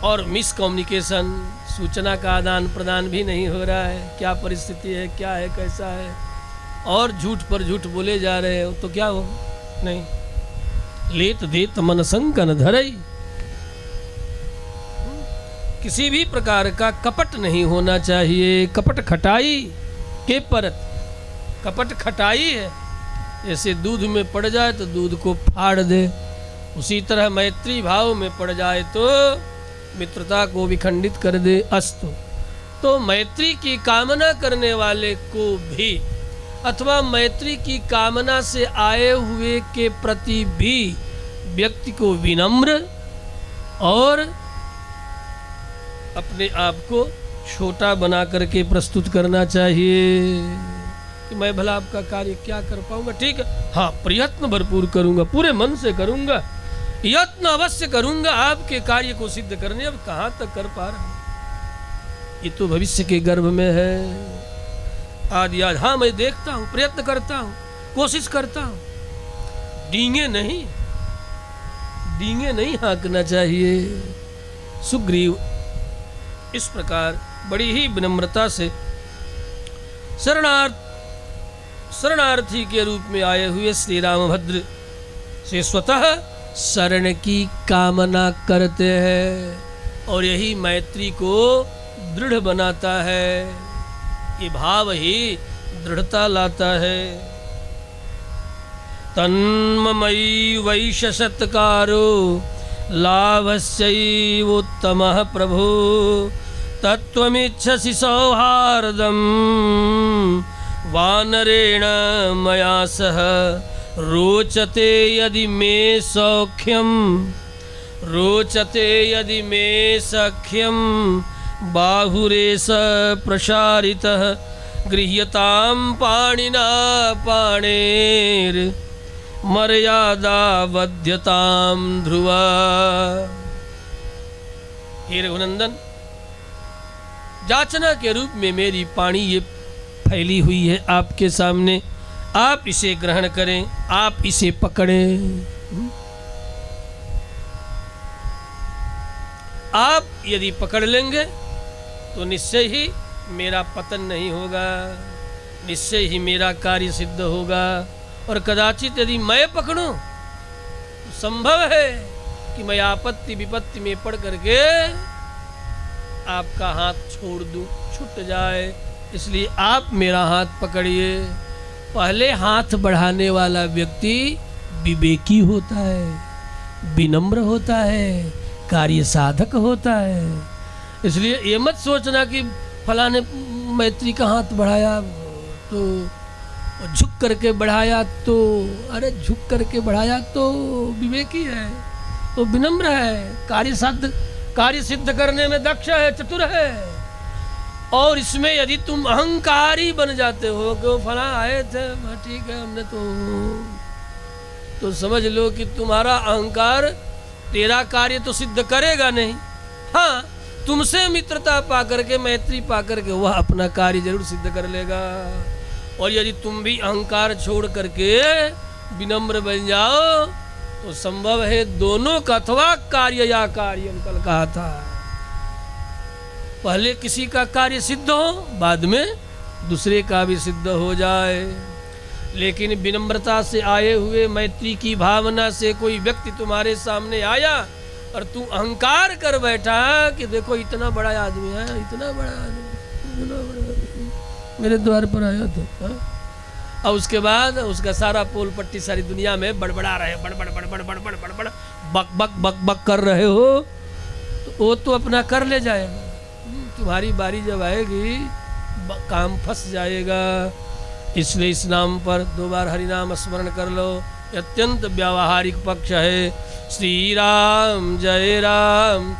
और मिसकम्युनिकेशन, सूचना का आदान प्रदान भी नहीं हो रहा है, क्या परिस्थिति है, क्या है, कैसा है, और झूठ पर झूठ बोले जा रहे हो तो क्या हो? नहीं। लेत देत मन संकन धरई। किसी भी प्रकार का कपट नहीं होना चाहिए। कपट खटाई के परत, कपट खटाई है। जैसे दूध में पड़ जाए तो दूध को फाड़ दे, उसी तरह मैत्री भाव में पड़ जाए तो मित्रता को विखंडित कर दे। अस्तु, तो मैत्री की कामना करने वाले को भी अथवा मैत्री की कामना से आए हुए के प्रति भी व्यक्ति को विनम्र और अपने आप को छोटा बना करके प्रस्तुत करना चाहिए कि मैं भला आपका कार्य क्या कर पाऊंगा। ठीक है, हाँ, प्रयत्न भरपूर करूंगा, पूरे मन से करूंगा, यत्न अवश्य करूंगा आपके कार्य को सिद्ध करने। अब कहाँ तक कर पा रहा हूं, ये तो भविष्य के गर्भ में है। आदि आज हाँ मैं देखता हूं, प्रयत्न करता हूं, कोशिश करता हूं। डींगे नहीं हाँकना चाहिए। सुग्रीव इस प्रकार बड़ी ही विनम्रता से शरणार्थी के रूप में आए हुए श्री रामभद्र से स्वतः शरण की कामना करते हैं, और यही मैत्री को दृढ़ बनाता है। ये भाव ही दृढ़ता लाता है। तन्मयी वैशसत्कारो लाभस्यैवोत्तमः प्रभो तत्त्वमिच्छसि सौहार्दं वानरेण मया सह रोचते यदि मे सख्यं बाहुरेश प्रसारितः गृह्यतां पाणिना पाणेर मर्यादा वध्यताम ध्रुवा। हे रघुनंदन, जाचना के रूप में मेरी पाणी ये फैली हुई है आपके सामने, आप इसे ग्रहण करें, आप इसे पकड़ें। आप यदि पकड़ लेंगे तो निश्चय ही मेरा पतन नहीं होगा, निश्चय ही मेरा कार्य सिद्ध होगा। और कदाचित यदि मैं पकड़ूं तो संभव है कि मैं आपत्ति विपत्ति में पड़ करके आपका हाथ छोड़ दूं, छूट जाए। इसलिए आप मेरा हाथ पकड़िए। पहले हाथ बढ़ाने वाला व्यक्ति विवेकी होता है, विनम्र होता है, कार्य साधक होता है। इसलिए ये मत सोचना कि फलाने मैत्री का हाथ बढ़ाया तो झुक करके बढ़ाया तो, अरे झुक करके बढ़ाया तो विवेकी है, तो विनम्र है, कार्य सिद्ध करने में दक्ष है, चतुर है। और इसमें यदि तुम अहंकारी बन जाते हो कि वो फला आए थे, ठीक है हमने तो समझ लो कि तुम्हारा अहंकार तेरा कार्य तो सिद्ध करेगा नहीं। हाँ, तुमसे मित्रता पा करके, मैत्री पा करके वह अपना कार्य जरूर सिद्ध कर लेगा। और यदि तुम भी अहंकार छोड़ करके विनम्र बन जाओ तो संभव है दोनों का, अथवा कार्य या कार्य कल कहा था, पहले किसी का कार्य सिद्ध हो, बाद में दूसरे का भी सिद्ध हो जाए। लेकिन विनम्रता से आए हुए, मैत्री की भावना से कोई व्यक्ति तुम्हारे सामने आया और तू अहंकार कर बैठा कि देखो इतना बड़ा आदमी है, इतना बड़ा आदमी मेरे द्वार पर आया था, और उसके बाद उसका सारा पोल पट्टी सारी दुनिया में बड़बड़ा रहे, बड़बड़ बड़बड़ बड़बड़ बड़बड़ बक बक बक बक कर रहे हो, तो वो तो अपना कर ले जाएगा। तुम्हारी बारी जब आएगी काम फंस जाएगा। इसलिए इस नाम पर 2 बार हरि नाम स्मरण कर लो, अत्यंत व्यावहारिक पक्ष है। श्री राम जय राम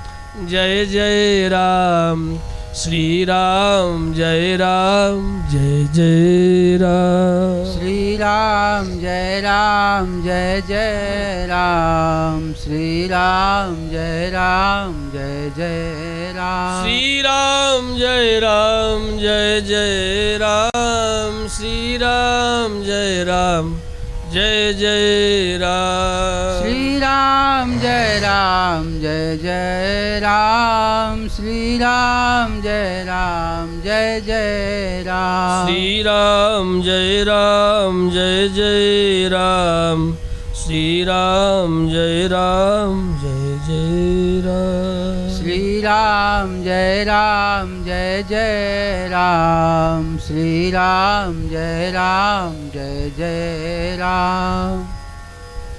जय जय राम, श्री राम जय राम जय जय राम, श्री राम जय राम जय जय राम, श्री राम जय राम जय जय राम, श्री राम जय राम जय जय राम, श्री राम जय राम जय जय राम, श्री राम जय राम जय जय राम, श्री राम जय राम जय जय राम, श्री राम जय राम जय जय राम, श्री राम जय राम जय जय राम, श्री राम जय राम जय जय राम, श्री राम जय राम जय जय राम।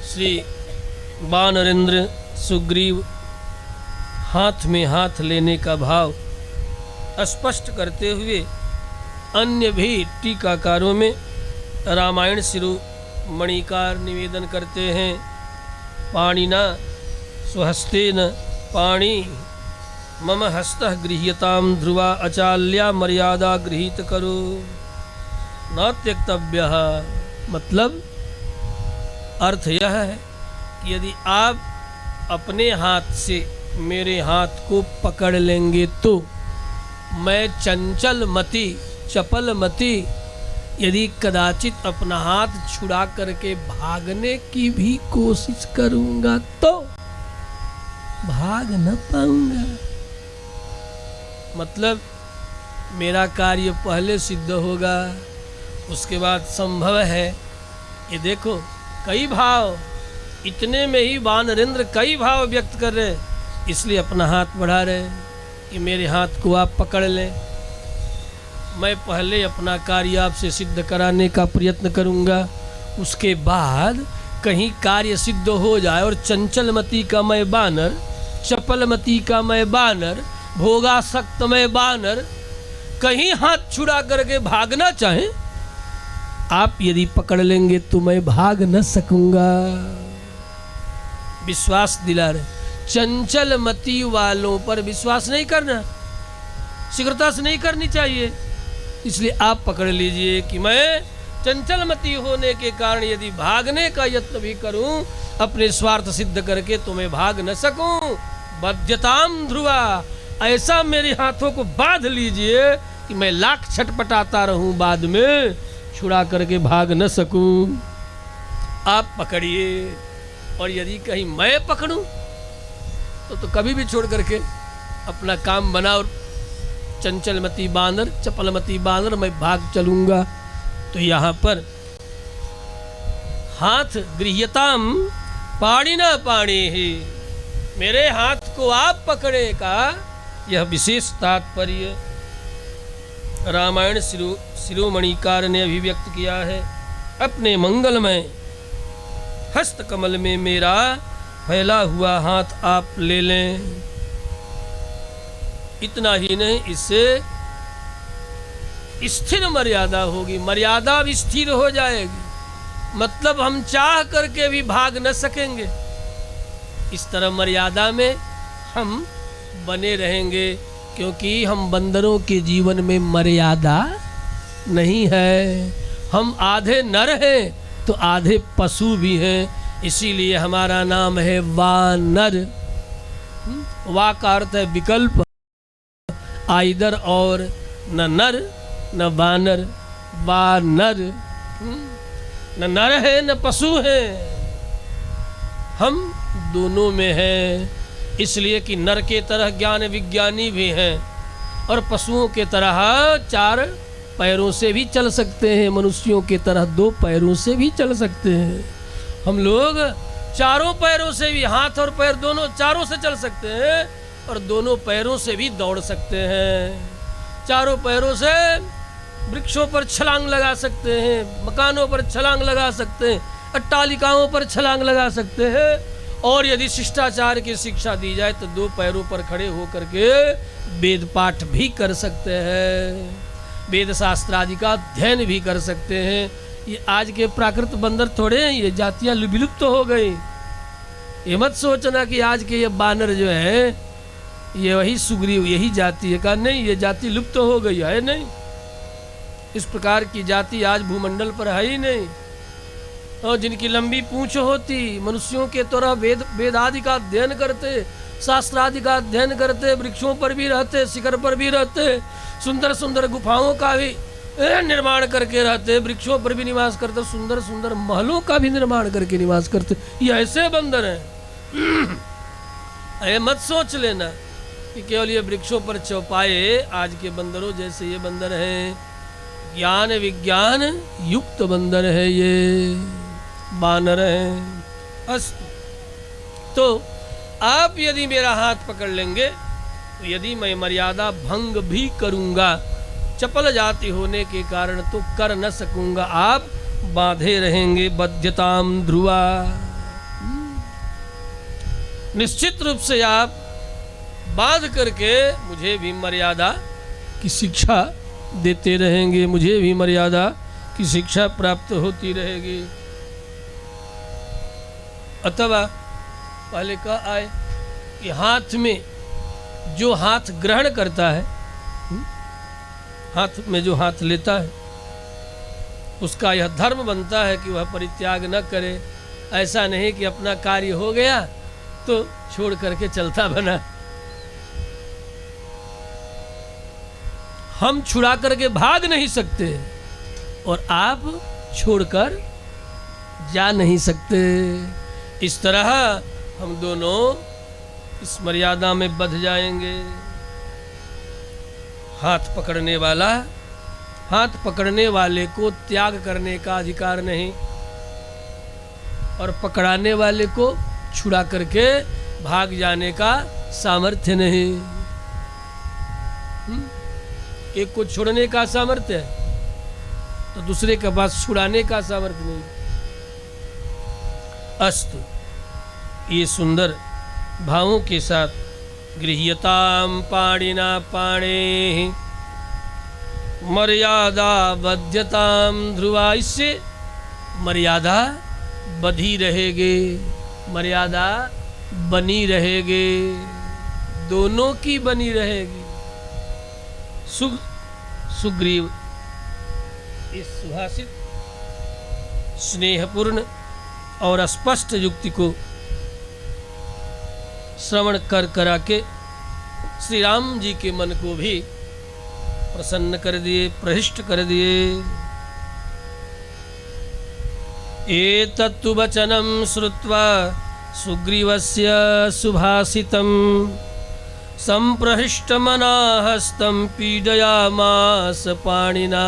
श्री वानरेंद्र सुग्रीव हाथ में हाथ लेने का भाव स्पष्ट करते हुए अन्य भी टीकाकारों में रामायण शिरोमणिकार निवेदन करते हैं। पाणिना स्वहस्तेन पाणि मम हस्तः गृह्यताम ध्रुवा अचाल्या मर्यादा गृहीत करो न त्यक्तव्यः। मतलब अर्थ यह है कि यदि आप अपने हाथ से मेरे हाथ को पकड़ लेंगे तो मैं चंचल मति, चपल मति, यदि कदाचित अपना हाथ छुड़ा करके भागने की भी कोशिश करूंगा तो भाग न पाऊंगा। मतलब मेरा कार्य पहले सिद्ध होगा, उसके बाद संभव है। ये देखो कई भाव, इतने में ही वानरेंद्र कई भाव व्यक्त कर रहे, इसलिए अपना हाथ बढ़ा रहे कि मेरे हाथ को आप पकड़ लें। मैं पहले अपना कार्य आपसे सिद्ध कराने का प्रयत्न करूंगा, उसके बाद कहीं कार्य सिद्ध हो जाए और चंचलमती का मैं बानर, चपलमती का मैं बानर, भोगासक्त मैं बानर कहीं हाथ छुड़ा करके भागना चाहें, आप यदि पकड़ लेंगे तो मैं भाग न सकूंगा। विश्वास दिला रहे, चंचल मति वालों पर विश्वास नहीं करना, शीघ्रता से नहीं करनी चाहिए। इसलिए आप पकड़ लीजिए कि मैं चंचल मति होने के कारण यदि भागने का यत्न भी करूं अपने स्वार्थ सिद्ध करके तो मैं भाग न सकूं। बध्यताम ध्रुवा, ऐसा मेरे हाथों को बांध लीजिए कि मैं लाख छटपटाता रहूं, बाद में छुड़ा करके भाग न सकूं। आप पकड़िए, और यदि कहीं मैं पकड़ूं तो कभी भी छोड़ करके अपना काम बना और चंचलमती बानर, चपलमती बानर मैं भाग चलूंगा। तो यहाँ पर हाथ गृह्यताम पाणिना पाणि ही, मेरे हाथ को आप पकड़े का यह विशेष तात्पर्य रामायण शिरोमणिकार ने अभिव्यक्त किया है। अपने मंगलमय हस्त कमल में मेरा फैला हुआ हाथ आप ले लें। इतना ही नहीं, इससे स्थिर मर्यादा होगी, मर्यादा भी स्थिर हो जाएगी। मतलब हम चाह करके भी भाग न सकेंगे, इस तरह मर्यादा में हम बने रहेंगे। क्योंकि हम बंदरों के जीवन में मर्यादा नहीं है। हम आधे नर हैं तो आधे पशु भी हैं, इसीलिए हमारा नाम है वानर। वा का अर्थ है विकल्प, आइदर और, न नर न वानर, वानर। न नर है न पशु है, हम दोनों में हैं। इसलिए कि नर के तरह ज्ञान विज्ञानी भी हैं और पशुओं के तरह 4 पैरों से भी चल सकते हैं, मनुष्यों के तरह 2 पैरों से भी चल सकते हैं। हम लोग 4 पैरों से भी, हाथ और पैर दोनों चारों से चल सकते हैं और दोनों पैरों से भी दौड़ सकते हैं। 4 पैरों से वृक्षों पर छलांग लगा सकते हैं, मकानों पर छलांग लगा सकते हैं, अट्टालिकाओं पर छलांग लगा सकते हैं। और यदि शिष्टाचार की शिक्षा दी जाए तो 2 पैरों पर खड़े होकर के वेद पाठ भी कर सकते हैं, वेद शास्त्र आदि का अध्ययन भी कर सकते हैं। ये आज के प्राकृत बंदर थोड़े हैं, ये जातियाँ विलुप्त तो हो गई। ये मत सोचना कि आज के ये बानर जो है ये वही सुग्रीव यही जाति है, का नहीं, ये जाति लुप्त हो गई है। नहीं, इस प्रकार की जाति आज भूमंडल पर है ही नहीं। और जिनकी लंबी पूंछ होती, मनुष्यों के तरह वेद आदि का अध्ययन करते, शास्त्र आदि का अध्ययन करते, वृक्षों पर भी रहते, शिखर पर भी रहते, सुंदर सुंदर गुफाओं का भी निर्माण करके रहते, वृक्षों पर भी निवास करते, सुंदर सुंदर महलों का भी निर्माण करके निवास करते। ये ऐसे बंदर हैं। ये मत सोच लेना कि केवल ये वृक्षों पर चौपाए आज के बंदरों जैसे ये बंदर हैं। ज्ञान विज्ञान युक्त बंदर है, ये बानर हैं। अस्तु, तो आप यदि मेरा हाथ पकड़ लेंगे तो यदि मैं मर्यादा भंग भी करूंगा, चपल जाति होने के कारण तो कर न सकूंगा, आप बांधे रहेंगे। बध्यताम ध्रुवा, निश्चित रूप से आप बांध करके मुझे भी मर्यादा की शिक्षा देते रहेंगे, मुझे भी मर्यादा की शिक्षा प्राप्त होती रहेगी। अथवा पहले कहा आए कि हाथ में जो हाथ ग्रहण करता है, हाथ में जो हाथ लेता है, उसका यह धर्म बनता है कि वह परित्याग न करे। ऐसा नहीं कि अपना कार्य हो गया तो छोड़ करके चलता बना। हम छुड़ा करके भाग नहीं सकते और आप छोड़कर जा नहीं सकते। इस तरह हम दोनों इस मर्यादा में बंध जाएंगे। हाथ पकड़ने वाला, हाथ पकड़ने वाले को त्याग करने का अधिकार नहीं और पकड़ाने वाले को छुड़ा करके भाग जाने का सामर्थ्य नहीं। एक को छोड़ने का सामर्थ्य है तो दूसरे के पास छुड़ाने का सामर्थ्य नहीं। अस्तु, ये सुंदर भावों के साथ गृह्यताम पाणिना पाणे मर्यादा बध्यताम ध्रुवा, इससे मर्यादा बधी रहेगी, मर्यादा बनी रहेगी, दोनों की बनी रहेगी। सुग्रीव इस सुभाषित स्नेहपूर्ण और स्पष्ट युक्ति को श्रवण कर करा के श्री राम जी के मन को भी प्रसन्न कर दिए, प्रहिष्ट कर दिए। एतत्तु वचनं श्रुत्वा सुग्रीवस्य सुभाषितं संप्रहिष्टमनाहस्तं पीडयामास पाणिना।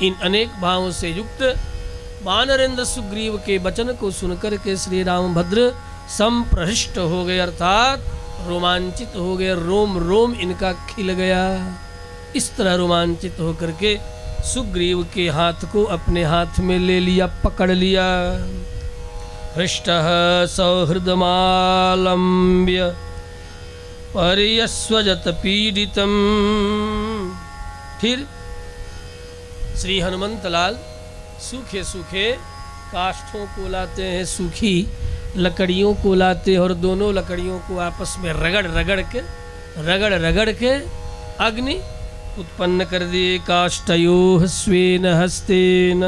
इन अनेक भावों से युक्त वानरेंद्र सुग्रीव के वचन को सुनकर के श्री रामभद्र संप्रहिष्ट हो गए, अर्थात रोमांचित हो गए, रोम रोम इनका खिल गया। इस तरह रोमांचित होकर के सुग्रीव के हाथ को अपने हाथ में ले लिया, पकड़ लिया। हृष्टः सौहृदमालम्ब्य पर्यस्वजत पीडितम्। फिर श्री हनुमंत लाल सूखे सूखे काष्ठों को लाते हैं, सूखी लकड़ियों को लाते हैं और दोनों लकड़ियों को आपस में रगड़ रगड़ के रगड़ रगड़ के अग्नि उत्पन्न कर दिए। काष्ठयोः स्वेन हस्तेन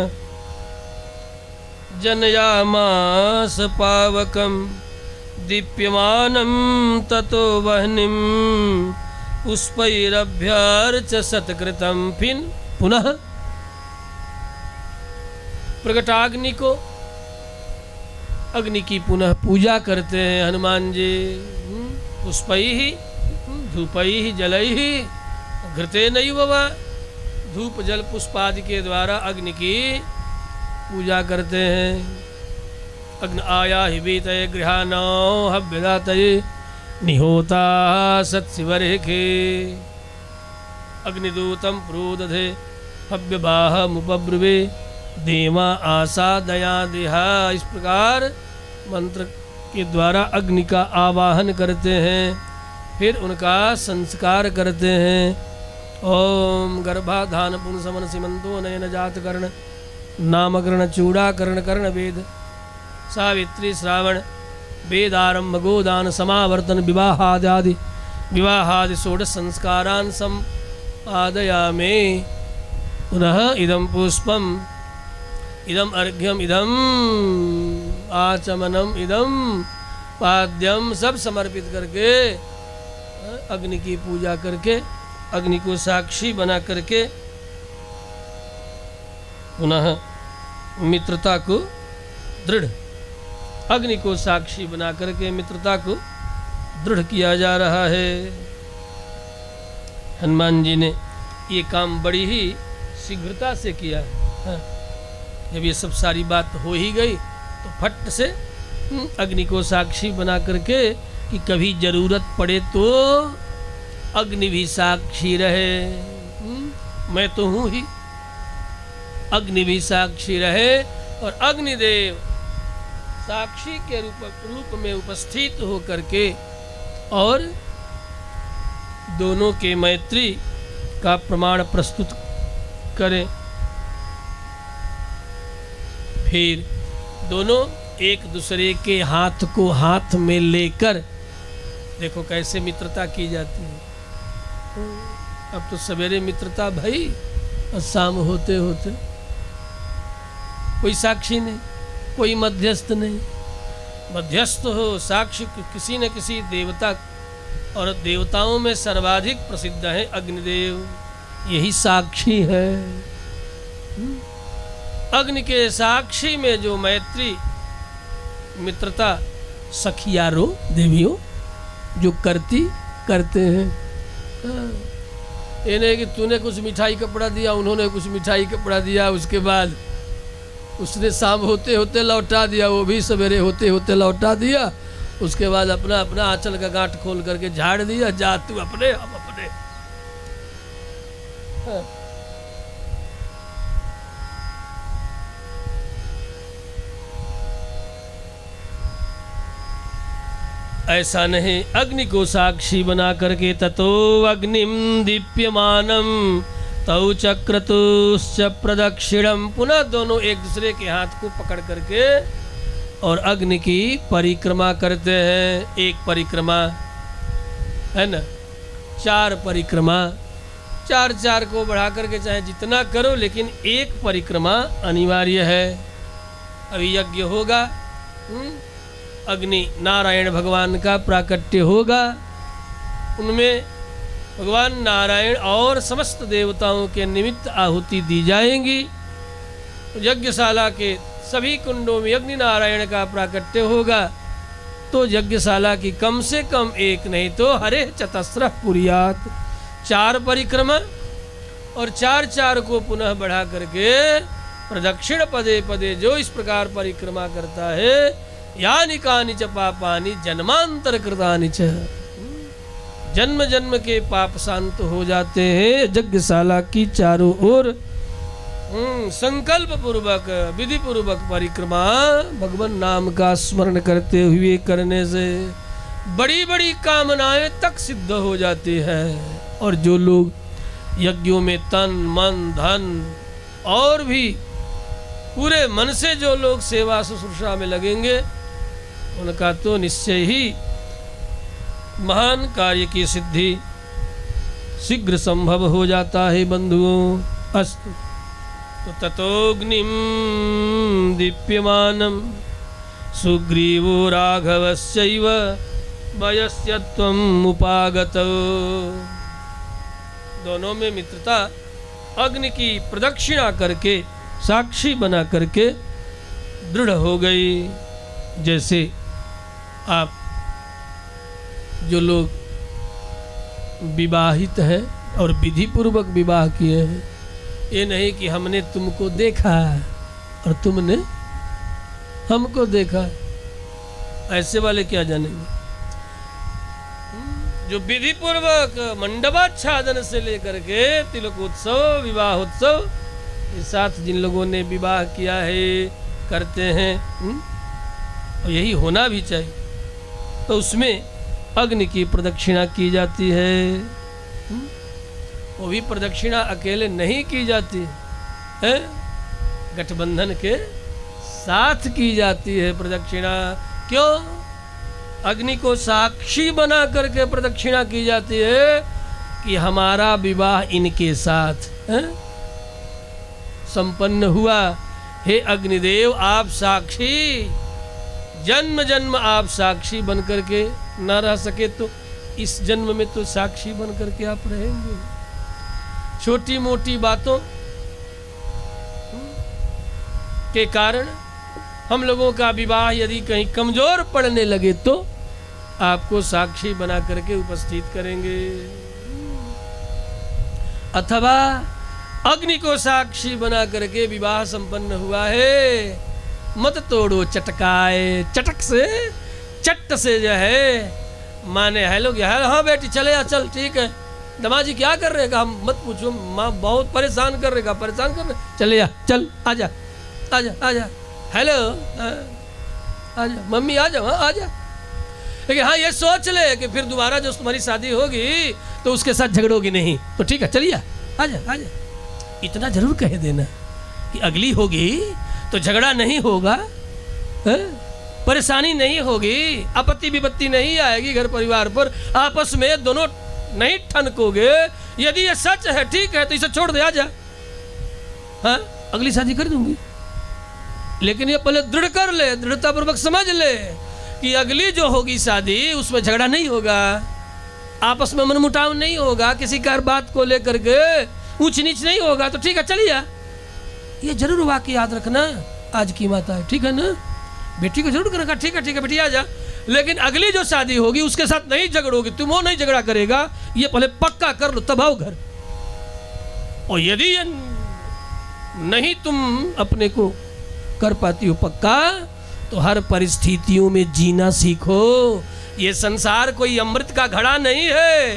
जनयामास पावकं दीप्यमानं ततो वह्निं पुष्पैरभ्यर्च्य सत्कृतं। फिर पुनः प्रकटाग्नि को, अग्नि की पुनः पूजा करते हैं हनुमान जी। पुष्पैः धूपैः जलैः घृतेनैव वा, धूप जल पुष्पादि के द्वारा अग्नि की पूजा करते हैं। अग्नि आया हि वीतये गृहाणो हव्यदातये निहोता सत्शिवरेखे। अग्निदूतं प्रोदधे हव्यवाहमुपब्रुवे देवा आशा दया देहा। इस प्रकार मंत्र के द्वारा अग्नि का आवाहन करते हैं, फिर उनका संस्कार करते हैं। ओम गर्भाधान पुंसमन सीमंतो नयन जात कर्ण नामकरण चूड़ाकरण कर्ण वेद सावित्री श्रावण वेदारंभ गोदान समावर्तन विवाहादि षोडश संस्कारान् संपादयामि। पुनः इदं पुष्पम इदम अर्घ्यम इदम आचमनम इदम पाद्यम सब समर्पित करके अग्नि की पूजा करके अग्नि को साक्षी बना करके पुनः मित्रता को दृढ़, अग्नि को साक्षी बना करके मित्रता को दृढ़ किया जा रहा है। हनुमान जी ने ये काम बड़ी ही शीघ्रता से किया है। जब ये सब सारी बात हो ही गई तो फट से अग्नि को साक्षी बना करके कि कभी जरूरत पड़े तो अग्नि भी साक्षी रहे। मैं तो हूँ ही, अग्नि भी साक्षी रहे और अग्निदेव साक्षी के रूप में उपस्थित हो करके और दोनों के मैत्री का प्रमाण प्रस्तुत करें। फिर दोनों एक दूसरे के हाथ को हाथ में लेकर, देखो कैसे मित्रता की जाती है। अब तो सवेरे मित्रता भई और शाम होते होते कोई साक्षी नहीं, कोई मध्यस्थ नहीं। मध्यस्थ हो साक्षी किसी न किसी देवता, और देवताओं में सर्वाधिक प्रसिद्ध है अग्निदेव, यही साक्षी है। अग्नि के साक्षी में जो मैत्री मित्रता सखियारो देवियों जो करते हैं, ये नहीं कि तूने कुछ मिठाई कपड़ा दिया, उन्होंने कुछ मिठाई कपड़ा दिया, उसके बाद उसने शाम होते होते लौटा दिया, वो भी सवेरे होते होते लौटा दिया, उसके बाद अपना अपना आंचल का गांठ खोल करके झाड़ दिया, जा तू अपने हम अपने। ऐसा नहीं, अग्नि को साक्षी बना करके ततो अग्निम दीप्यमानम तौ चक्रतुश्च प्रदक्षिणम। पुनः दोनों एक दूसरे के हाथ को पकड़ करके और अग्नि की परिक्रमा करते हैं। एक परिक्रमा है ना, 4 परिक्रमा, 4 को बढ़ा करके चाहे जितना करो, लेकिन एक परिक्रमा अनिवार्य है। अभी यज्ञ होगा, अग्नि नारायण भगवान का प्राकट्य होगा, उनमें भगवान नारायण और समस्त देवताओं के निमित्त आहुति दी जाएंगी। यज्ञशाला के सभी कुंडों में अग्नि नारायण का प्राकट्य होगा, तो यज्ञशाला की कम से कम एक नहीं तो हरे चतस्रः कुर्यात्, 4 परिक्रमा और 4 को पुनः बढ़ा करके प्रदक्षिण पदे पदे जो इस प्रकार परिक्रमा करता है, यानि कानि च पापानि जन्मांतर कृतानि च, जन्म जन्म के पाप शांत हो जाते हैं। यज्ञशाला की चारों ओर संकल्प पूर्वक विधि पूर्वक परिक्रमा भगवान नाम का स्मरण करते हुए करने से बड़ी बड़ी कामनाएं तक सिद्ध हो जाती है। और जो लोग यज्ञों में तन मन धन और भी पूरे मन से जो लोग सेवा शुश्रूषा में लगेंगे, उनका तो निश्चय ही महान कार्य की सिद्धि शीघ्र संभव हो जाता है बंधुओं। अस्तु। तो ततोग्निम दीप्यमानम सुग्रीवो राघवस्यैव वयस्य त्वम् उपागतो। दोनों में मित्रता अग्नि की प्रदक्षिणा करके साक्षी बना करके दृढ़ हो गई। जैसे आप जो लोग विवाहित हैं और विधि पूर्वक विवाह किए हैं, ये नहीं कि हमने तुमको देखा और तुमने हमको देखा, ऐसे वाले क्या जानेंगे। जो विधि पूर्वक मंडपाच्छादन से लेकर के तिलकोत्सव विवाहोत्सव के साथ जिन लोगों ने विवाह किया है करते हैं, और यही होना भी चाहिए, तो उसमें अग्नि की प्रदक्षिणा की जाती है। वो भी प्रदक्षिणा अकेले नहीं की जाती है, गठबंधन के साथ की जाती है प्रदक्षिणा। क्यों? अग्नि को साक्षी बना करके प्रदक्षिणा की जाती है कि हमारा विवाह इनके साथ संपन्न हुआ। हे अग्निदेव, आप साक्षी, जन्म जन्म आप साक्षी बन करके न रह सके तो इस जन्म में तो साक्षी बन करके आप रहेंगे। छोटी मोटी बातों के कारण हम लोगों का विवाह यदि कहीं कमजोर पड़ने लगे तो आपको साक्षी बना करके उपस्थित करेंगे। अथवा अग्नि को साक्षी बना करके विवाह संपन्न हुआ है, मत तोड़ो चटकाए, चटक से चट्ट से जो है माने हेलो क्या है, हाँ बेटी चले आ, चल ठीक है, दमाजी क्या कर रहे का, हम मत पूछो, माँ बहुत परेशान कर रहेगा, परेशान कर रहे, चले आ, चल आजा आजा आजा, हेलो आजा, मम्मी आ जाओ, हाँ आजा। लेकिन हाँ ये सोच ले कि फिर दोबारा जो तुम्हारी शादी होगी तो उसके साथ झगड़ोगी नहीं, तो ठीक है चलिए आजा आजा। इतना जरूर कह देना कि अगली होगी तो झगड़ा नहीं होगा, परेशानी नहीं होगी, आपत्ति विपत्ति नहीं आएगी घर परिवार पर, आपस में दोनों नहीं ठनकोगे। यदि ये सच है ठीक है तो इसे छोड़ दे, आजा, हाँ अगली शादी कर दूंगी। लेकिन ये पहले दृढ़ कर ले, दृढ़ता पूर्वक समझ ले कि अगली जो होगी शादी उसमें झगड़ा नहीं होगा, आपस में मनमुटाव नहीं होगा, किसी कार बात को लेकर के ऊंच नीच नहीं होगा, तो ठीक है चलिए। ये जरूर वाक्य याद रखना, आज की माता है, ठीक है ना, बेटी को जरूर करना, ठीक है बेटी आ जा। लेकिन अगली जो शादी होगी उसके साथ नहीं झगड़ोगी, तुम वो नहीं झगड़ा करेगा, ये पहले पक्का कर लो तब आओ घर। और यदि नहीं तुम अपने को कर पाती हो पक्का, तो हर परिस्थितियों में जीना सीखो। ये संसार कोई अमृत का घड़ा नहीं है,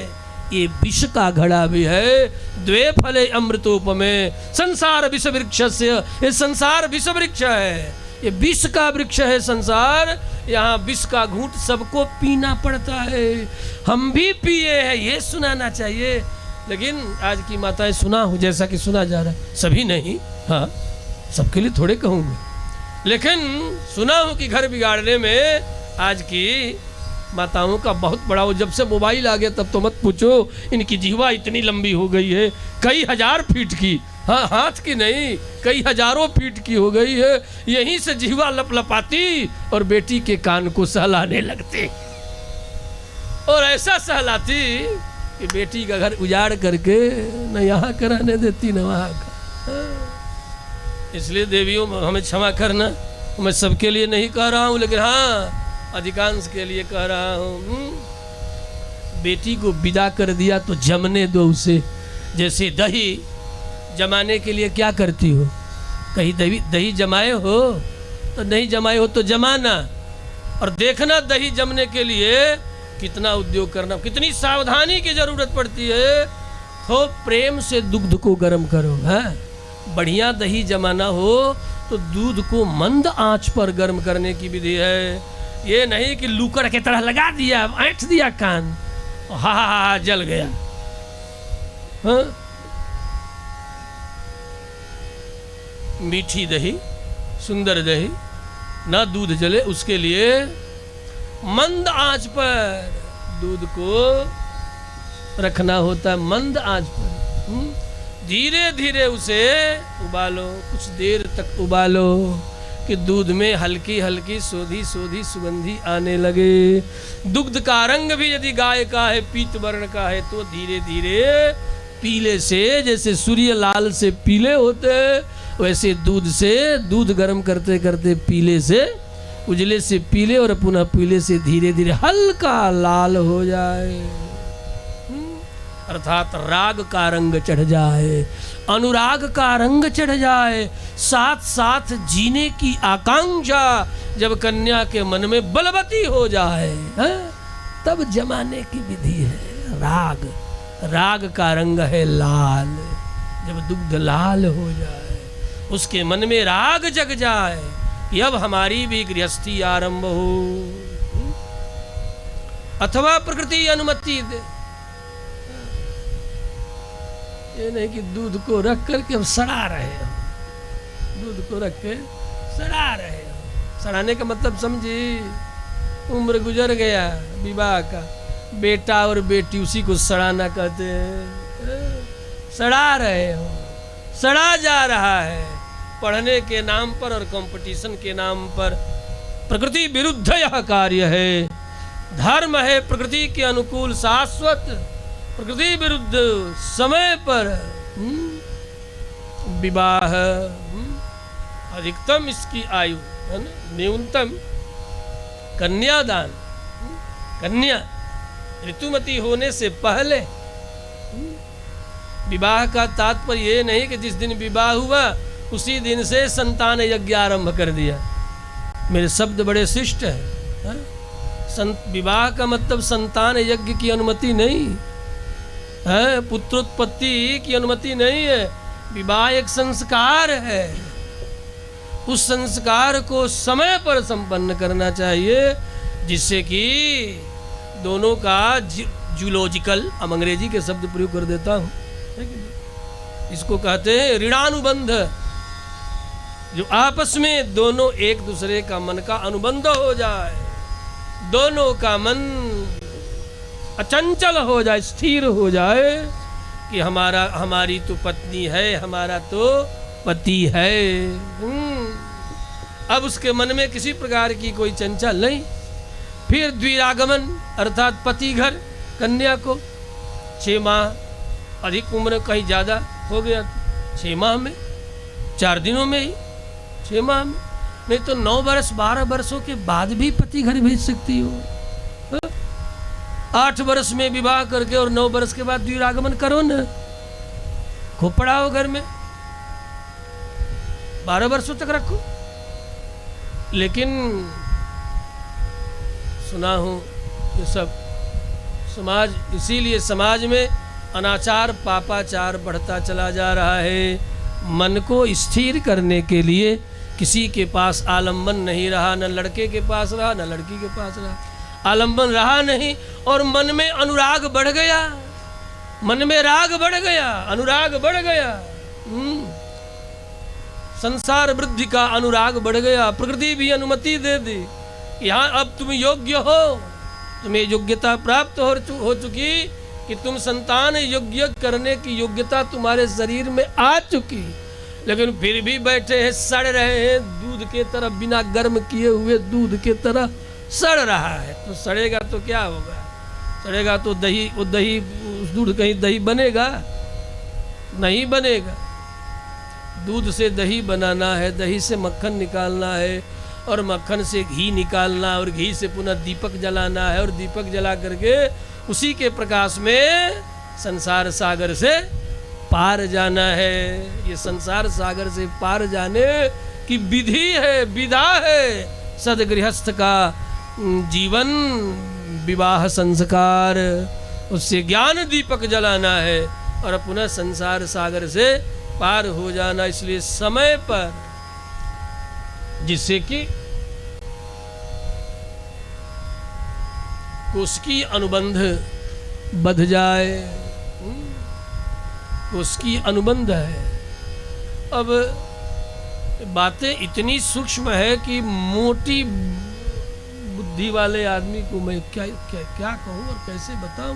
ये विष का घड़ा भी है। द्वे फले अमृतोपमे संसार विष वृक्षस्य, ये संसार विष वृक्ष है, ये विष का वृक्ष है संसार। यहाँ विष का घूंट सबको पीना पड़ता है, हम भी पिए हैं, ये सुनाना चाहिए। लेकिन आज की माताएं सुना हो जैसा कि सुना जा रहा है, सभी नहीं, हाँ सबके लिए थोड़े कहूँगे, लेकिन सुना हो कि घर बिगाड़ने में आज की माताओं का बहुत बड़ा हो। जब से मोबाइल आ गया तब तो मत पूछो, इनकी जीवा इतनी लंबी हो गई है, कई हजार फीट की, हाँ हाथ की नहीं, कई हजारों फीट की हो गई है। यहीं से जीवा लपलपाती और बेटी के कान को सहलाने लगती, और ऐसा सहलाती कि बेटी का घर उजाड़ करके न यहाँ कराने देती न वहाँ का। इसलिए देवियों हमें क्षमा करना, मैं सबके लिए नहीं कह रहा हूँ, लेकिन हाँ अधिकांश के लिए कह रहा हूँ। बेटी को विदा कर दिया तो जमने दो उसे। जैसे दही जमाने के लिए क्या करती हो, कहीं दही जमाए हो तो नहीं जमाए हो तो जमाना, और देखना दही जमने के लिए कितना उद्योग करना, कितनी सावधानी की जरूरत पड़ती है। खूब प्रेम से दुग्ध को गर्म करो, हाँ बढ़िया दही जमाना हो तो दूध को मंद आंच पर गर्म करने की विधि है। ये नहीं कि लूकड़ के तरह लगा दिया, ऐंठ दिया कान, हा जल गया। हाँ? मीठी दही, सुंदर दही, ना दूध जले, उसके लिए मंद आंच पर दूध को रखना होता है मंद आंच पर। धीरे धीरे उसे उबालो, कुछ देर तक उबालो कि दूध में हल्की हल्की सोधी सोधी सुगंधी आने लगे। दुग्ध का रंग भी यदि गाय का है, पीत वर्ण का है, तो धीरे धीरे पीले से, जैसे सूर्य लाल से पीले होते वैसे दूध से, दूध गर्म करते करते पीले से, उजले से पीले और पुनः पीले से धीरे धीरे हल्का लाल हो जाए, अर्थात राग का रंग चढ़ जाए, अनुराग का रंग चढ़ जाए, साथ साथ जीने की आकांक्षा जब कन्या के मन में बलवती हो जाए, तब जमाने की विधि है राग। राग का रंग है लाल। जब दुग्ध लाल हो जाए, उसके मन में राग जग जाए कि अब हमारी भी गृहस्थी आरंभ हो, अथवा प्रकृति अनुमति दे। ये नहीं कि दूध को रख करके हम सड़ा रहे हो, दूध को रख के सड़ा रहे हो। सड़ाने का मतलब समझी, उम्र गुजर गया विवाह का, बेटा और बेटी उसी को सड़ाना कहते हैं। सड़ा रहे हो, सड़ा जा रहा है पढ़ने के नाम पर और कंपटीशन के नाम पर। प्रकृति विरुद्ध यह कार्य है। धर्म है प्रकृति के अनुकूल शाश्वत, प्रकृति विरुद्ध समय पर विवाह। अधिकतम इसकी आयु है ना, न्यूनतम कन्यादान, कन्या ऋतुमती होने से पहले। विवाह का तात्पर्य ये नहीं कि जिस दिन विवाह हुआ उसी दिन से संतान यज्ञ आरंभ कर दिया। मेरे शब्द बड़े शिष्ट हैं। विवाह का मतलब संतान यज्ञ की अनुमति नहीं है, पुत्रोत्पत्ति की अनुमति नहीं है। विवाह एक संस्कार है, उस संस्कार को समय पर संपन्न करना चाहिए, जिससे कि दोनों का जूलॉजिकल, अब अंग्रेजी के शब्द प्रयोग कर देता हूँ, इसको कहते हैं ऋणानुबंध। जो आपस में दोनों एक दूसरे का मन का अनुबंध हो जाए, दोनों का मन अचंचल हो जाए, स्थिर हो जाए कि हमारी तो पत्नी है, हमारा तो पति है। अब उसके मन में किसी प्रकार की कोई चंचल नहीं। फिर द्विरागमन अर्थात पति घर कन्या को 6 माह, अधिक उम्र कहीं ज़्यादा हो गया तो 6 माह में, 4 दिनों में ही 6 माह में, नहीं तो 9 वर्ष 12 वर्षों के बाद भी पति घर भेज सकती हो। 8 वर्ष में विवाह करके और 9 वर्ष के बाद द्विरागमन करो न, खूब पढ़ाओ घर में, 12 वर्षों तक रखो। लेकिन सुना हूँ ये सब समाज, इसीलिए समाज में अनाचार पापाचार बढ़ता चला जा रहा है। मन को स्थिर करने के लिए किसी के पास आलंबन नहीं रहा, न लड़के के पास रहा न लड़की के पास रहा, आलंबन रहा नहीं, और मन में अनुराग बढ़ गया, मन में राग बढ़ गया, अनुराग बढ़ गया। संसार वृद्धि का अनुराग बढ़ गया। प्रकृति भी अनुमति दे दी, यहाँ अब तुम योग्य हो, तुम्हें योग्यता प्राप्त हो चुकी कि तुम संतान योग्य करने की योग्यता तुम्हारे शरीर में आ चुकी। लेकिन फिर भी बैठे हैं, सड़ रहे हैं दूध के तरह, बिना गर्म किए हुए दूध के तरह सड़ रहा है। तो सड़ेगा तो क्या होगा? सड़ेगा तो दही, वो दही, उस दूध कहीं दही बनेगा? नहीं बनेगा। दूध से दही बनाना है, दही से मक्खन निकालना है, और मक्खन से घी निकालना, और घी से पुनः दीपक जलाना है, और दीपक जला करके उसी के प्रकाश में संसार सागर से पार जाना है। ये संसार सागर से पार जाने की विधि है, विधा है सदगृहस्थ का जीवन, विवाह संस्कार। उससे ज्ञान दीपक जलाना है और पुनः संसार सागर से पार हो जाना। इसलिए समय पर, जिससे कि उसकी अनुबंध बध जाए, उसकी अनुबंध है। अब बातें इतनी सूक्ष्म है कि मोटी बुद्धि वाले आदमी को मैं क्या क्या क्या कहूँ और कैसे बताऊं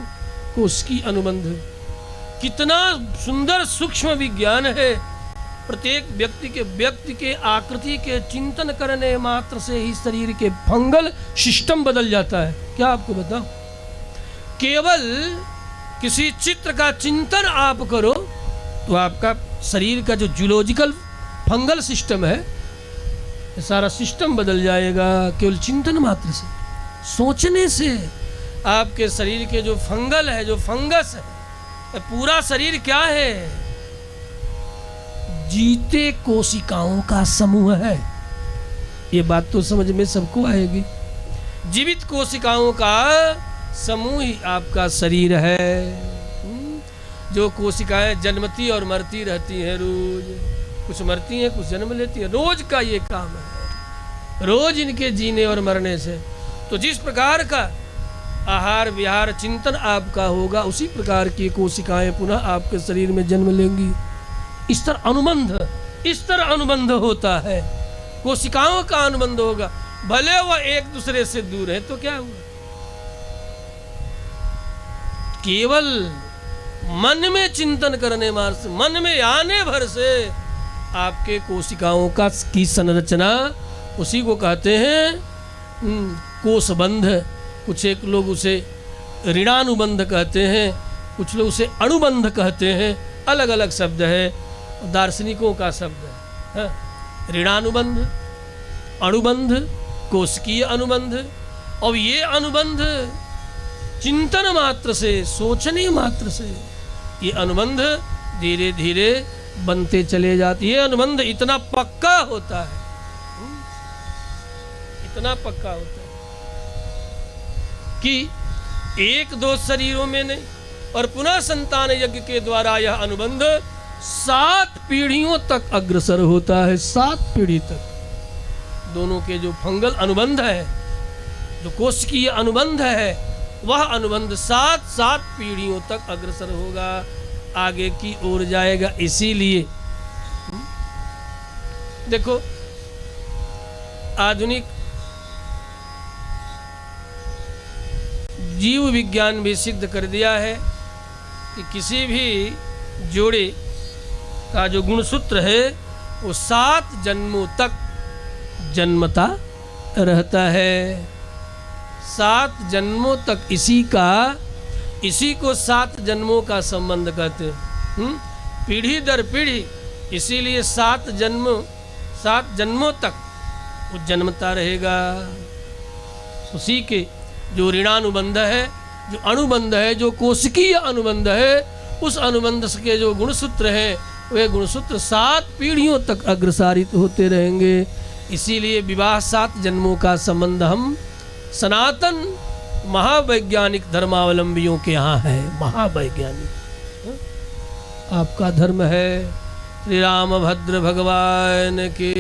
कोश की अनुबंध कितना सुंदर सूक्ष्म विज्ञान है। प्रत्येक व्यक्ति के आकृति के चिंतन करने मात्र से ही शरीर के फंगल सिस्टम बदल जाता है। क्या आपको बताऊं, केवल किसी चित्र का चिंतन आप करो तो आपका शरीर का जो जूलॉजिकल फंगल सिस्टम है सारा सिस्टम बदल जाएगा। केवल चिंतन मात्र से, सोचने से आपके शरीर के जो फंगल है, जो फंगस है, पूरा शरीर क्या है, जीते कोशिकाओं का समूह है। ये बात तो समझ में सबको आएगी। जीवित कोशिकाओं का समूह ही आपका शरीर है। जो कोशिकाएं जन्मती और मरती रहती हैं, रोज कुछ मरती हैं कुछ जन्म लेती हैं, रोज का ये काम है, रोज इनके जीने और मरने से। तो जिस प्रकार का आहार विहार चिंतन आपका होगा उसी प्रकार की कोशिकाएं पुनः आपके शरीर में जन्म लेंगी। इस तरह अनुबंध होता है, कोशिकाओं का अनुबंध होगा। भले वह एक दूसरे से दूर है तो क्या हुआ, केवल मन में चिंतन करने मात्र से, मन में आने भर से आपके कोशिकाओं का की संरचना, उसी को कहते हैं कोषबंध। कुछ एक लोग उसे ऋणानुबंध कहते हैं, कुछ लोग उसे अणुबंध कहते हैं, अलग अलग शब्द है, दार्शनिकों का शब्द है। ऋणानुबंध, अणुबंध, कोशिकीय अनुबंध। और ये अनुबंध चिंतन मात्र से, सोचने मात्र से ये अनुबंध धीरे धीरे बनते चले जाते। ये अनुबंध इतना पक्का होता है, इतना पक्का होता है कि एक दो शरीरों में नहीं, और पुनः संतान यज्ञ के द्वारा यह अनुबंध 7 पीढ़ियों तक अग्रसर होता है। 7 पीढ़ी तक दोनों के जो फंगल अनुबंध है, जो कोशिकीय अनुबंध है, वह अनुबंध 7 पीढ़ियों तक अग्रसर होगा, आगे की ओर जाएगा। इसीलिए देखो आधुनिक जीव विज्ञान भी सिद्ध कर दिया है कि किसी भी जोड़े का जो गुणसूत्र है वो 7 जन्मों तक जन्मता रहता है। 7 जन्मों तक इसी को 7 जन्मों का संबंध कहते हैं, पीढ़ी दर पीढ़ी। इसीलिए 7 जन्मों तक वो जन्मता रहेगा। उसी के जो ऋणानुबंध है, जो अनुबंध है, जो कोशिकीय अनुबंध है, उस अनुबंध के जो गुणसूत्र हैं वे गुणसूत्र 7 पीढ़ियों तक अग्रसारित होते रहेंगे। इसीलिए विवाह 7 जन्मों का संबंध हम सनातन महावैज्ञानिक धर्मावलंबियों के यहाँ है। महावैज्ञानिक आपका धर्म है। श्री रामभद्र भगवान के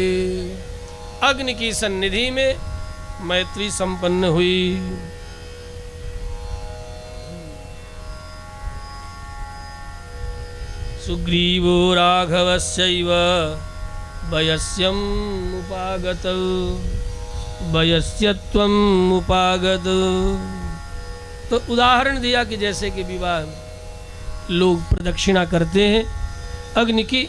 अग्नि की सन्निधि में मैत्री संपन्न हुई। सुग्रीवो राघवस्यैव वयस्यम् उपागतौ वयस्यत्वम् उपागत। तो उदाहरण दिया कि जैसे कि विवाह में लोग प्रदक्षिणा करते हैं अग्नि की,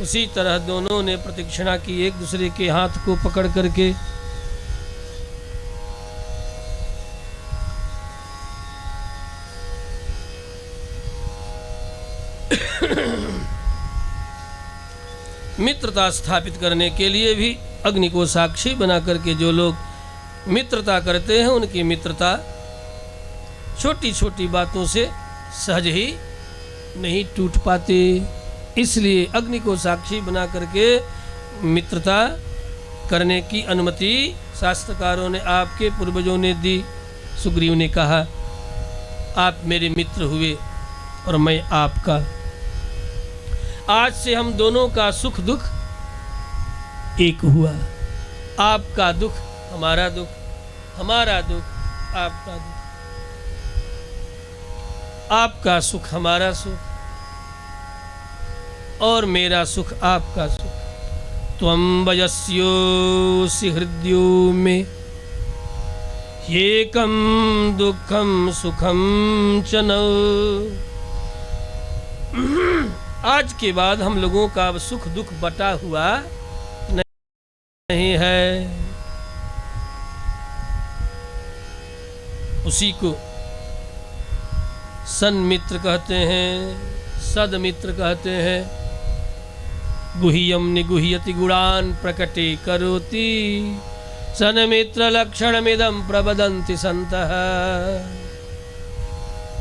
उसी तरह दोनों ने प्रदक्षिणा की एक दूसरे के हाथ को पकड़ करके। मित्रता स्थापित करने के लिए भी अग्नि को साक्षी बना करके जो लोग मित्रता करते हैं उनकी मित्रता छोटी छोटी बातों से सहज ही नहीं टूट पाती। इसलिए अग्नि को साक्षी बना करके मित्रता करने की अनुमति शास्त्रकारों ने, आपके पूर्वजों ने दी। सुग्रीव ने कहा आप मेरे मित्र हुए और मैं आपका। आज से हम दोनों का सुख दुख एक हुआ। आपका दुख हमारा दुख, हमारा दुख आपका दुख, आपका सुख हमारा सुख और मेरा सुख आपका सुख। त्वं वयस्योऽसि हृद्यो में ह्येकं दुःखं सुखं च न। आज के बाद हम लोगों का अब सुख दुख बटा हुआ नहीं है। उसी को सन्मित्र कहते हैं, सदमित्र कहते हैं। गुह्यम निगुह्यति गुणान् प्रकटे करोति, सन्मित्र लक्षणमिदं प्रवदन्ति संतः।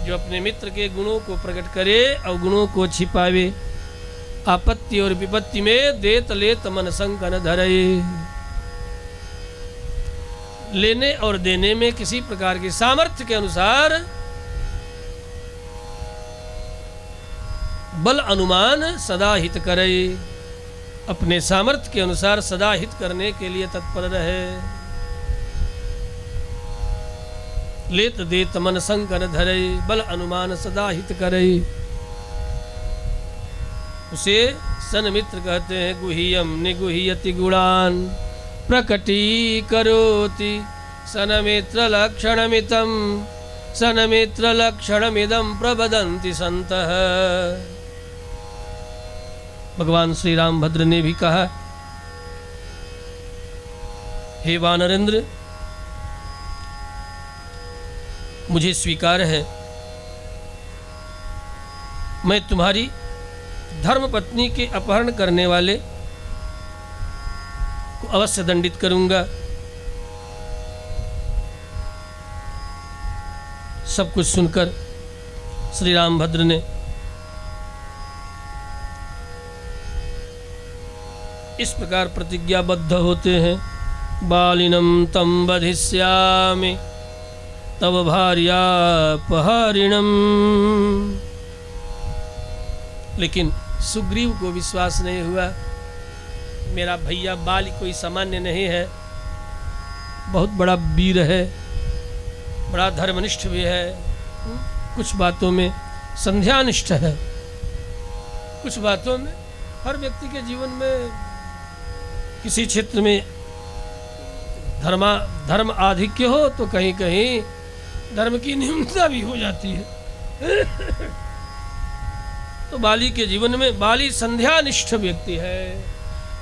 जो अपने मित्र के गुणों को प्रकट करे और गुणों को छिपावे, आपत्ति और विपत्ति में देत लेत मन संकन धरे। लेने और देने में किसी प्रकार के सामर्थ्य के अनुसार बल अनुमान सदा हित करे। अपने सामर्थ्य के अनुसार सदा हित करने के लिए तत्पर रहे। लेत देत मन संकन धरे, बल अनुमान सदा हित करे। उसे सन्मित्र कहते हैं। गुह्यम निगुह्यति गुणान् प्रकटीकरोति, सन्मित्र लक्षणमितं सन्मित्र लक्षणमिदं प्रवदन्ति संतः। भगवान श्री रामभद्र ने भी कहा, हे वानरेंद्र, मुझे स्वीकार है, मैं तुम्हारी धर्मपत्नी के अपहरण करने वाले को अवश्य दंडित करूंगा। सब कुछ सुनकर श्री रामभद्र ने इस प्रकार प्रतिज्ञाबद्ध होते हैं। बालिनम तम वधिष्यामि तव भार्यापहरिणम। लेकिन सुग्रीव को विश्वास नहीं हुआ। मेरा भैया बाली कोई सामान्य नहीं है, बहुत बड़ा वीर है, बड़ा धर्मनिष्ठ भी है, कुछ बातों में संध्यानिष्ठ है, कुछ बातों में हर व्यक्ति के जीवन में किसी क्षेत्र में धर्म आधिक्य हो तो कहीं कहीं धर्म की न्यूनता भी हो जाती है। तो बाली के जीवन में बाली संध्यानिष्ठ व्यक्ति है।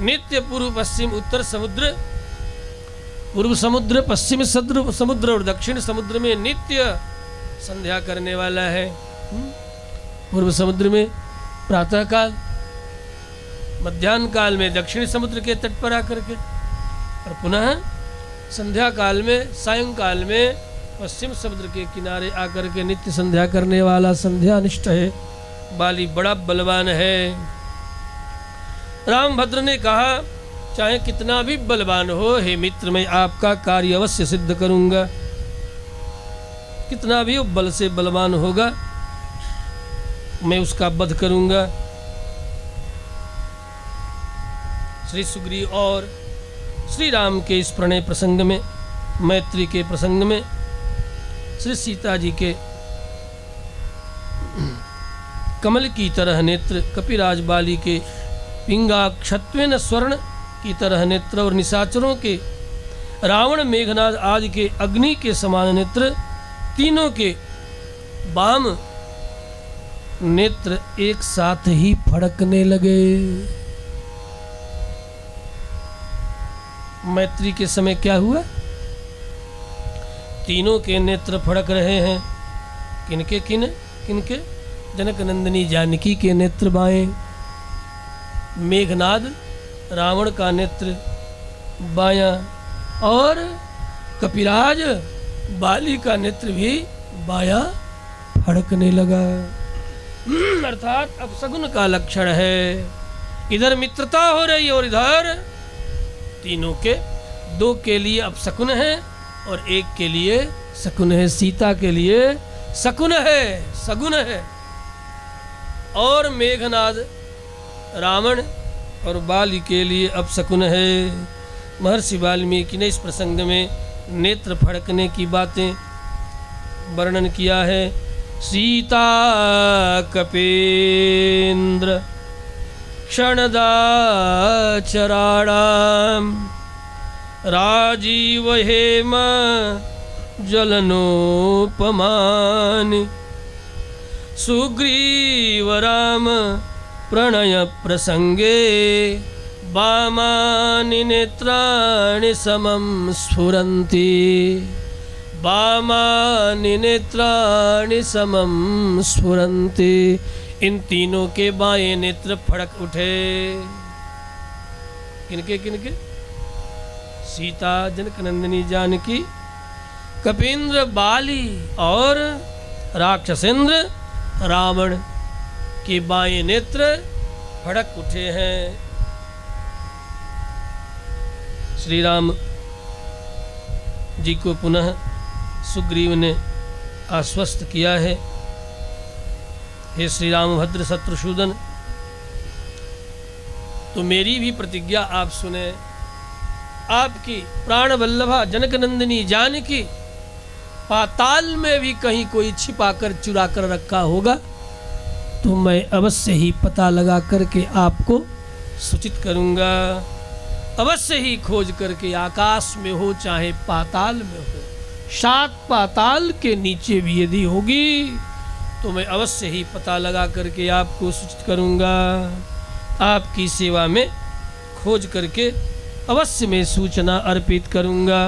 नित्य पूर्व पश्चिम उत्तर समुद्र, पूर्व समुद्र, पश्चिम समुद्र और दक्षिण समुद्र में नित्य संध्या करने वाला है। पूर्व समुद्र में प्रातः काल, मध्याह्न काल में दक्षिण समुद्र के तट पर आकर के, और पुनः संध्या काल में सायंकाल में पश्चिम समुद्र के किनारे आकर के नित्य संध्या करने वाला संध्यानिष्ठ है। बाली बड़ा बलवान है। रामभद्र ने कहा, चाहे कितना भी बलवान हो, हे मित्र, मैं आपका कार्य अवश्य सिद्ध करूंगा। कितना भी वो बल से बलवान होगा, मैं उसका वध करूंगा। श्री सुग्रीव और श्री राम के इस प्रणय प्रसंग में, मैत्री के प्रसंग में, श्री सीता जी के कमल की तरह नेत्र, कपिराज बाली के पिंगाक्षत्वेन स्वर्ण की तरह नेत्र और निशाचरों के रावण मेघनाद आदि के अग्नि के समान नेत्र, तीनों के वाम नेत्र एक साथ ही फड़कने लगे। मैत्री के समय क्या हुआ? तीनों के नेत्र फड़क रहे हैं। किनके किनके? जनक नंदिनी जानकी के नेत्र बाएं, मेघनाद रावण का नेत्र बायां, और कपिराज बाली का नेत्र भी बायां फड़कने लगा। अर्थात अपशगुन का लक्षण है। इधर मित्रता हो रही और इधर तीनों के, दो के लिए अपशकुन है और एक के लिए शकुन है। सीता के लिए शकुन है, सगुन है, और मेघनाद रावण और बाली के लिए अपशकुन है। महर्षि वाल्मीकि ने इस प्रसंग में नेत्र फड़कने की बातें वर्णन किया है। सीता कपेन्द्र क्षणदाचराणां राजीव हेम जलनोपमानि सुग्रीव राम प्रणय प्रसंगे वामानि नेत्राणि समं स्फुरन्ति वामानि नेत्राणि समं स्फुरन्ति। इन तीनों के बाएं नेत्र फड़क उठे। किनके किनके? सीता, जनक नंदिनी जानकी, कपींद्र बाली और राक्षसेंद्र रावण के बाएं नेत्र फड़क उठे हैं। श्री राम जी को पुनः सुग्रीव ने आश्वस्त किया है, हे श्री रामभद्र शत्रुसूदन, तो मेरी भी प्रतिज्ञा आप सुने। आपकी प्राण वल्लभा जनक नंदिनी जानकी पाताल में भी कहीं कोई छिपा कर चुरा कर रखा होगा तो मैं अवश्य ही पता लगा करके आपको सूचित करूंगा। अवश्य ही खोज करके, आकाश में हो चाहे पाताल में हो, 7 पाताल के नीचे भी यदि होगी तो मैं अवश्य ही पता लगा करके आपको सूचित करूंगा। आपकी सेवा में खोज करके अवश्य मैं सूचना अर्पित करूंगा।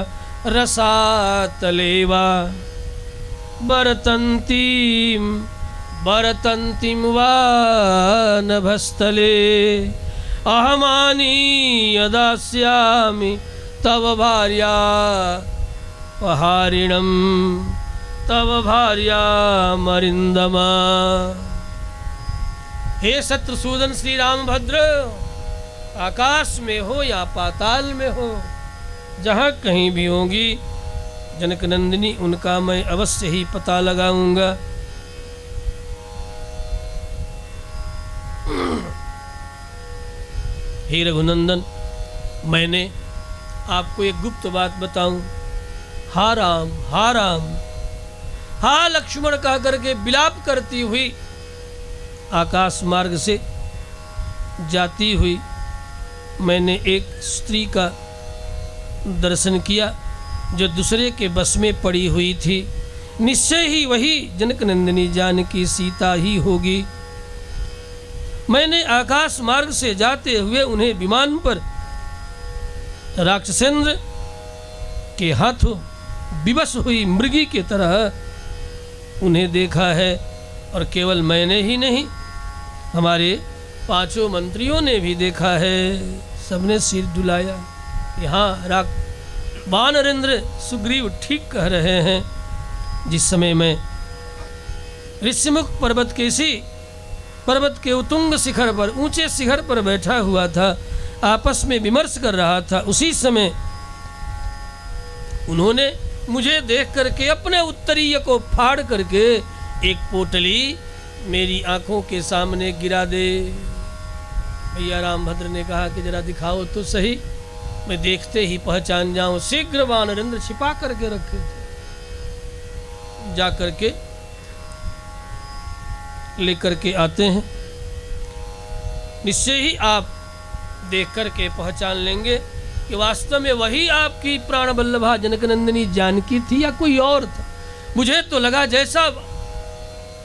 रसातलेवा बरतंतीम वा नभस्थले अहमानी यदास्यामि तव भार्या पहारिणम तव भार्या मरिंदमा। हे शत्रुसूदन श्री रामभद्र, आकाश में हो या पाताल में हो, जहाँ कहीं भी होंगी जनक नंदिनी, उनका मैं अवश्य ही पता लगाऊंगा। हे रघुनंदन, मैंने आपको एक गुप्त बात बताऊं। हा राम हा लक्ष्मण कह करके विलाप करती हुई आकाश मार्ग से जाती हुई मैंने एक स्त्री का दर्शन किया जो दूसरे के बस में पड़ी हुई थी। निश्चय ही वही जनक नंदिनी जानकी सीता ही होगी। मैंने आकाश मार्ग से जाते हुए उन्हें विमान पर राक्षसेंद्र के हाथों विवश हुई मृगी की तरह उन्हें देखा है। और केवल मैंने ही नहीं, हमारे 5 मंत्रियों ने भी देखा है। सबने सिर डुलाया। यहाँ वानरेंद्र सुग्रीव ठीक कह रहे हैं। जिस समय मैं ऋषिमुख पर्वत के उतुंग शिखर पर, ऊंचे शिखर पर बैठा हुआ था, आपस में विमर्श कर रहा था, उसी समय उन्होंने मुझे देख करके अपने उत्तरीय को फाड़ करके एक पोटली मेरी आंखों के सामने गिरा दे। भैया रामभद्र ने कहा कि जरा दिखाओ तो सही, मैं देखते ही पहचान जाऊं। शीघ्र वानरेंद्र छिपा करके रखे थे, जा करके लेकर के आते हैं। निश्चय ही आप देख करके पहचान लेंगे कि वास्तव में वही आपकी प्राण वल्लभा जनक नंदिनी जानकी थी या कोई और था। मुझे तो लगा, जैसा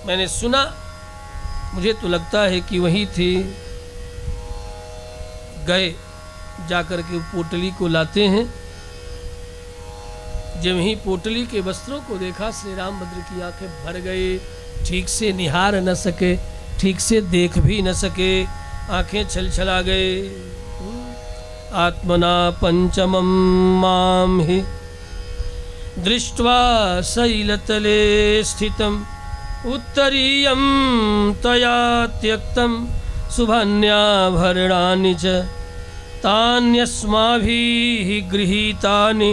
मैंने सुना, मुझे तो लगता है कि वही थी। गए, जाकर के पोटली को लाते हैं। जब ही पोटली के वस्त्रों को देखा, श्री रामभद्र की आंखें भर गई। ठीक से निहार न सके, ठीक से देख भी न सके, आंखें छलछला गए। आत्मना पंचमं मां हि दृष्ट्वा शैलतले स्थितम् उत्तरीयं तया त्यक्तं शुभान्याभरणानि च तान्यस्माभिः गृहीतानि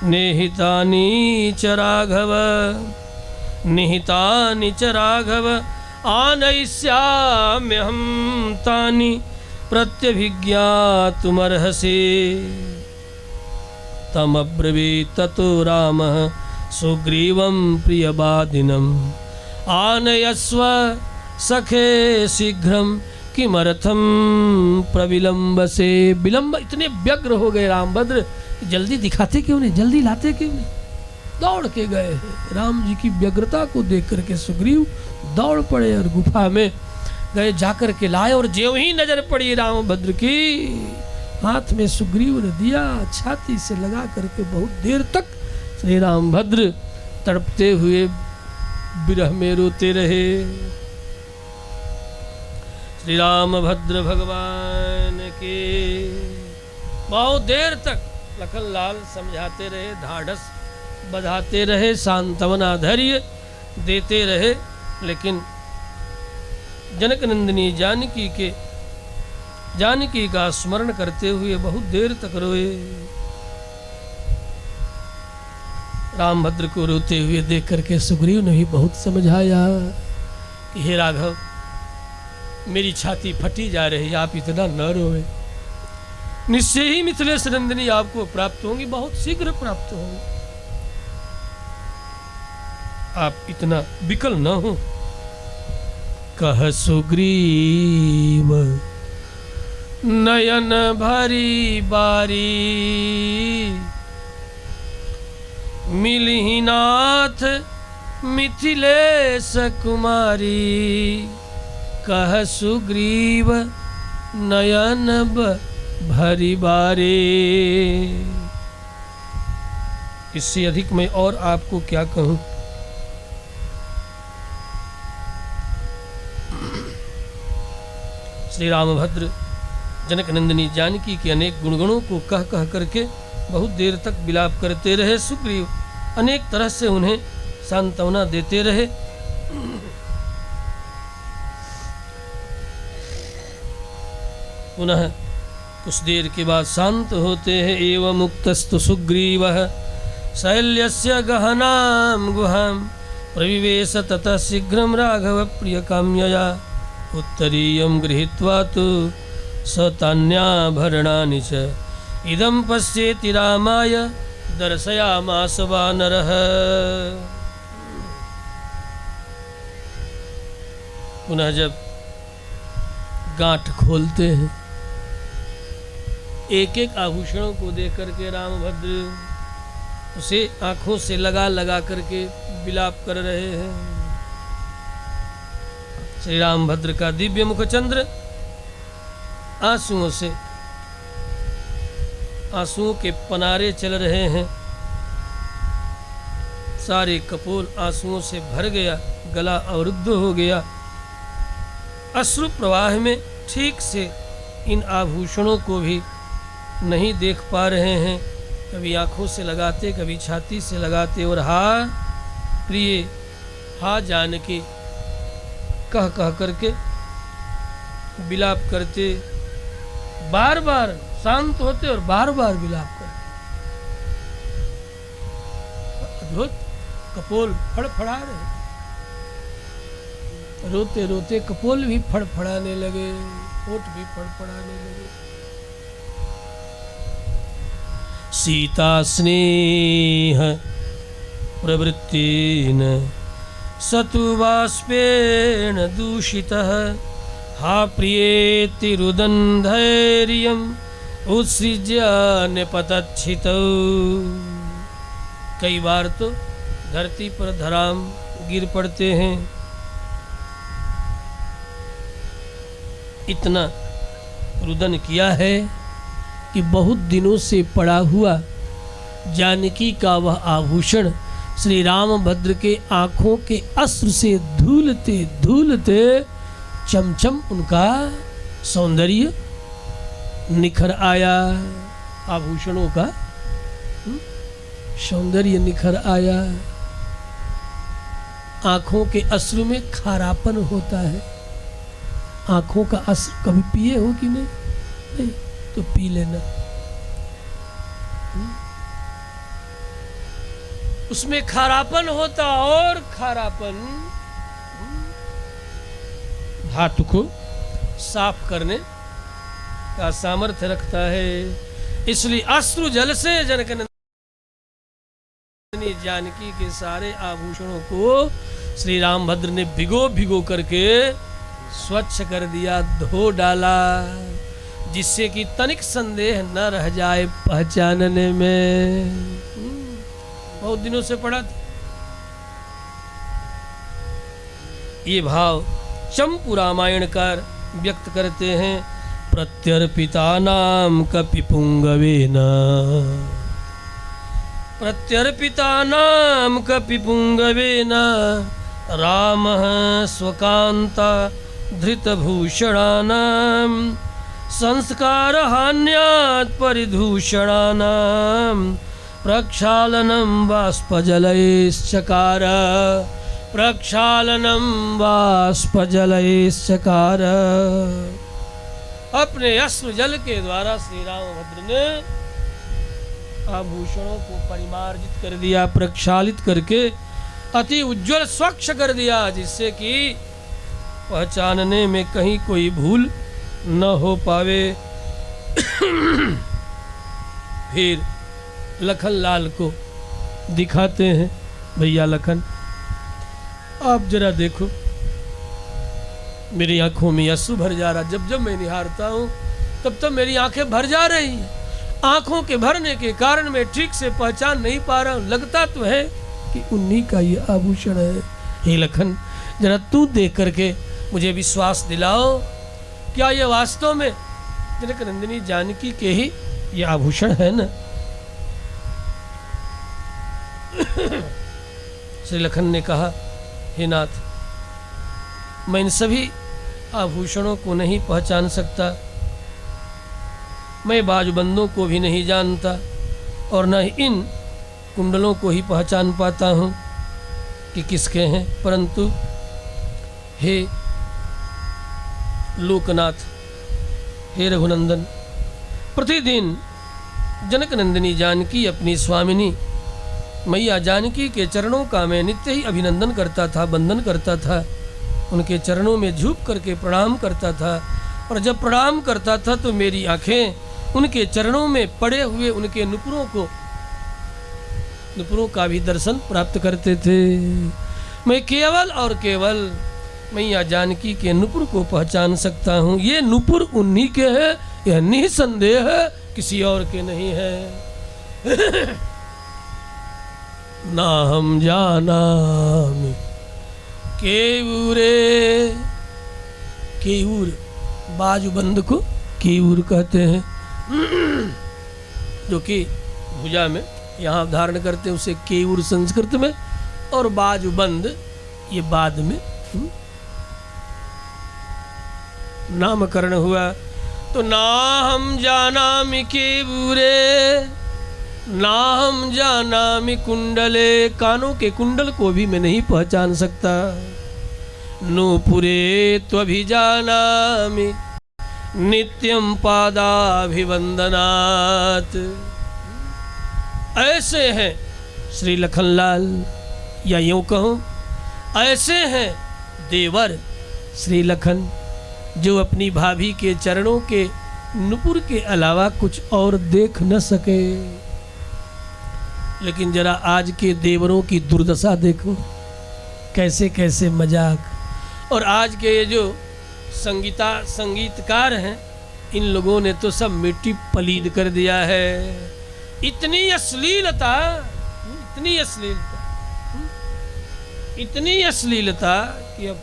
निहितानि च राघव आनयिष्याम्यहं तानि प्रत्यभिज्ञातुमर्हसि। तमब्रवीत् ततो रामः सुग्रीवं प्रियवादिनम् आनयस्व सखे शीघ्रं किमर्थं प्रविलंबसे। विलंब, इतने व्यग्र हो गए रामभद्र, जल्दी दिखाते क्यों नहीं, जल्दी लाते क्यों नहीं। दौड़ के गए हैं। राम जी की व्यग्रता को देख करके सुग्रीव दौड़ पड़े और गुफा में गए, जाकर के लाए। और ज्यों ही नजर पड़ी रामभद्र की, हाथ में सुग्रीव ने दिया, छाती से लगा करके बहुत देर तक श्री रामभद्र तड़पते हुए विरह में रोते रहे। श्री रामभद्र भगवान के बहुत देर तक लखन लाल समझाते रहे, ढाढ़स बधाते रहे, सांत्वना धैर्य देते रहे, लेकिन जनक नंदिनी जानकी का स्मरण करते हुए बहुत देर तक रोए। रामभद्र को रोते हुए देख करके सुग्रीव ने भी बहुत समझाया कि हे राघव, मेरी छाती फटी जा रही है, आप इतना न रोए। निश्चय ही मिथिलेश नंदिनी आपको प्राप्त होंगी, बहुत शीघ्र प्राप्त होंगी, आप इतना विकल न हो। कह सुग्रीव नयन भरी बारी, मिलहि नाथ मिथिलेश कुमारी। कह सुग्रीव नयन भरी बारी। इससे अधिक मैं और आपको क्या कहूं। श्री रामभद्र जनक नंदिनी जानकी के अनेक गुणगणों को कह कह करके बहुत देर तक विलाप करते रहे। सुग्रीव अनेक तरह से उन्हें सांत्वना देते रहे। पुनः कुछ देर के बाद शांत होते हैं। एवं मुक्तस्तु सुग्रीवः शैल्यस्य गहनां गुहां प्रविवेश ततः शीघ्रं राघव प्रियकाम्यया उत्तरीयं गृहीत्वा तु सतान्याभरणानि च इदं पश्येति रामाय दर्शयामास वानरः। पुनः जब गांठ खोलते हैं, एक एक आभूषणों को देख करके रामभद्र उसे आंखों से लगा लगा करके विलाप कर रहे हैं। श्री रामभद्र का दिव्य मुखचंद्र आंसुओं के पनारे चल रहे हैं। सारे कपोल आंसुओं से भर गया, गला अवरुद्ध हो गया। अश्रु प्रवाह में ठीक से इन आभूषणों को भी नहीं देख पा रहे हैं। कभी आंखों से लगाते, कभी छाती से लगाते, और हा प्रिय, हा जानकी कह कह करके विलाप करते, बार बार शांत होते और बार बार विलाप करते। अद्भुत कपोल फड़फड़ा रहे, रोते रोते कपोल भी फड़फड़ाने लगे, होठ भी फड़फड़ाने लगे। सीता स्नेह प्रवृत्तिन सतु बाष्पेण दूषितः हा प्रियेति रुदन धैर्यं उत्सृज्य निपतच्छितौ। कई बार तो धरती पर धराम गिर पड़ते हैं। इतना रुदन किया है कि बहुत दिनों से पड़ा हुआ जानकी का वह आभूषण श्री रामभद्र के आंखों के अश्रु से धूलते धूलते चमचम उनका सौंदर्य निखर आया। आभूषणों का सौंदर्य निखर आया। आंखों के अश्रु में खारापन होता है। आंखों का अश्रु कभी पिए हो कि नहीं? नहीं तो पी लेना। उसमें खारापन होता, और खारापन धातु को साफ करने का सामर्थ्य रखता है। इसलिए अश्रु जल से जनकनंदनी जानकी के सारे आभूषणों को श्री रामभद्र ने भिगो भिगो करके स्वच्छ कर दिया, धो डाला, जिससे कि तनिक संदेह न रह जाए पहचानने में। बहुत दिनों से पढ़ा था। ये भाव चंपू रामायणकार व्यक्त करते हैं। प्रत्यर्पितानां कपिपुंगवेन, प्रत्यर्पितानां कपिपुंगवेन रामः स्वकान्ता धृतभूषणानां संस्कारहान्यात् परिदूषणानां प्रक्षालनं बाष्पजलैश्चकार, प्रक्षालनं बाष्पजलैश्चकार। अपने अश्रु जल के द्वारा श्री रामभद्र ने आभूषणों को परिमार्जित कर दिया, प्रक्षालित करके अति उज्जवल स्वच्छ कर दिया, जिससे कि पहचानने में कहीं कोई भूल न हो पावे। फिर लखन लाल को दिखाते हैं, भैया लखन आप जरा देखो, मेरी आंखों में आंसू भर जा रहा। जब जब मैं निहारता हूँ तब तब मेरी आंखें भर जा रही हैं। आंखों के भरने के कारण मैं ठीक से पहचान नहीं पा रहा हूँ। लगता तो है कि उन्हीं का ये आभूषण है। हे लखन, जरा तू देख करके मुझे विश्वास दिलाओ, क्या ये वास्तव में जनक नंदिनी जानकी के ही ये आभूषण है ना? श्री लखन ने कहा, हे नाथ, मैं इन सभी आभूषणों को नहीं पहचान सकता। मैं बाजूबंदों को भी नहीं जानता और न ही इन कुंडलों को ही पहचान पाता हूँ कि किसके हैं। परंतु हे लोकनाथ, हे रघुनंदन, प्रतिदिन जनक नंदिनी जानकी अपनी स्वामिनी मैया जानकी के चरणों का मैं नित्य ही अभिनंदन करता था, वंदन करता था, उनके चरणों में झुक करके प्रणाम करता था। और जब प्रणाम करता था तो मेरी आंखें उनके चरणों में पड़े हुए उनके नुपुरों का भी दर्शन प्राप्त करते थे। मैं केवल और केवल मैया जानकी के नुपुर को पहचान सकता हूँ। ये नुपुर उन्हीं के हैं, यह निसंदेह है, किसी और के नहीं है। ना हम जानामि केऊरे, केऊर बाजूबंद को केऊर कहते हैं, जो कि भुजा में यहाँ धारण करते हैं उसे केऊर संस्कृत में, और बाजूबंद ये बाद में नामकरण हुआ। तो ना हम जानामि केऊरे, ना हम जानामि कुंडले, कानों के कुंडल को भी मैं नहीं पहचान सकता। नूपुरे त्वभिजानामि नित्यं पादाभिवंदनात्। ऐसे हैं श्री लखनलाल, या यूं कहूं ऐसे हैं देवर श्री लखन, जो अपनी भाभी के चरणों के नुपुर के अलावा कुछ और देख न सके। लेकिन जरा आज के देवरों की दुर्दशा देखो, कैसे कैसे मजाक। और आज के ये जो संगीतकार हैं, इन लोगों ने तो सब मिट्टी पलीद कर दिया है। इतनी अश्लीलता, इतनी अश्लीलता, इतनी अश्लीलता कि अब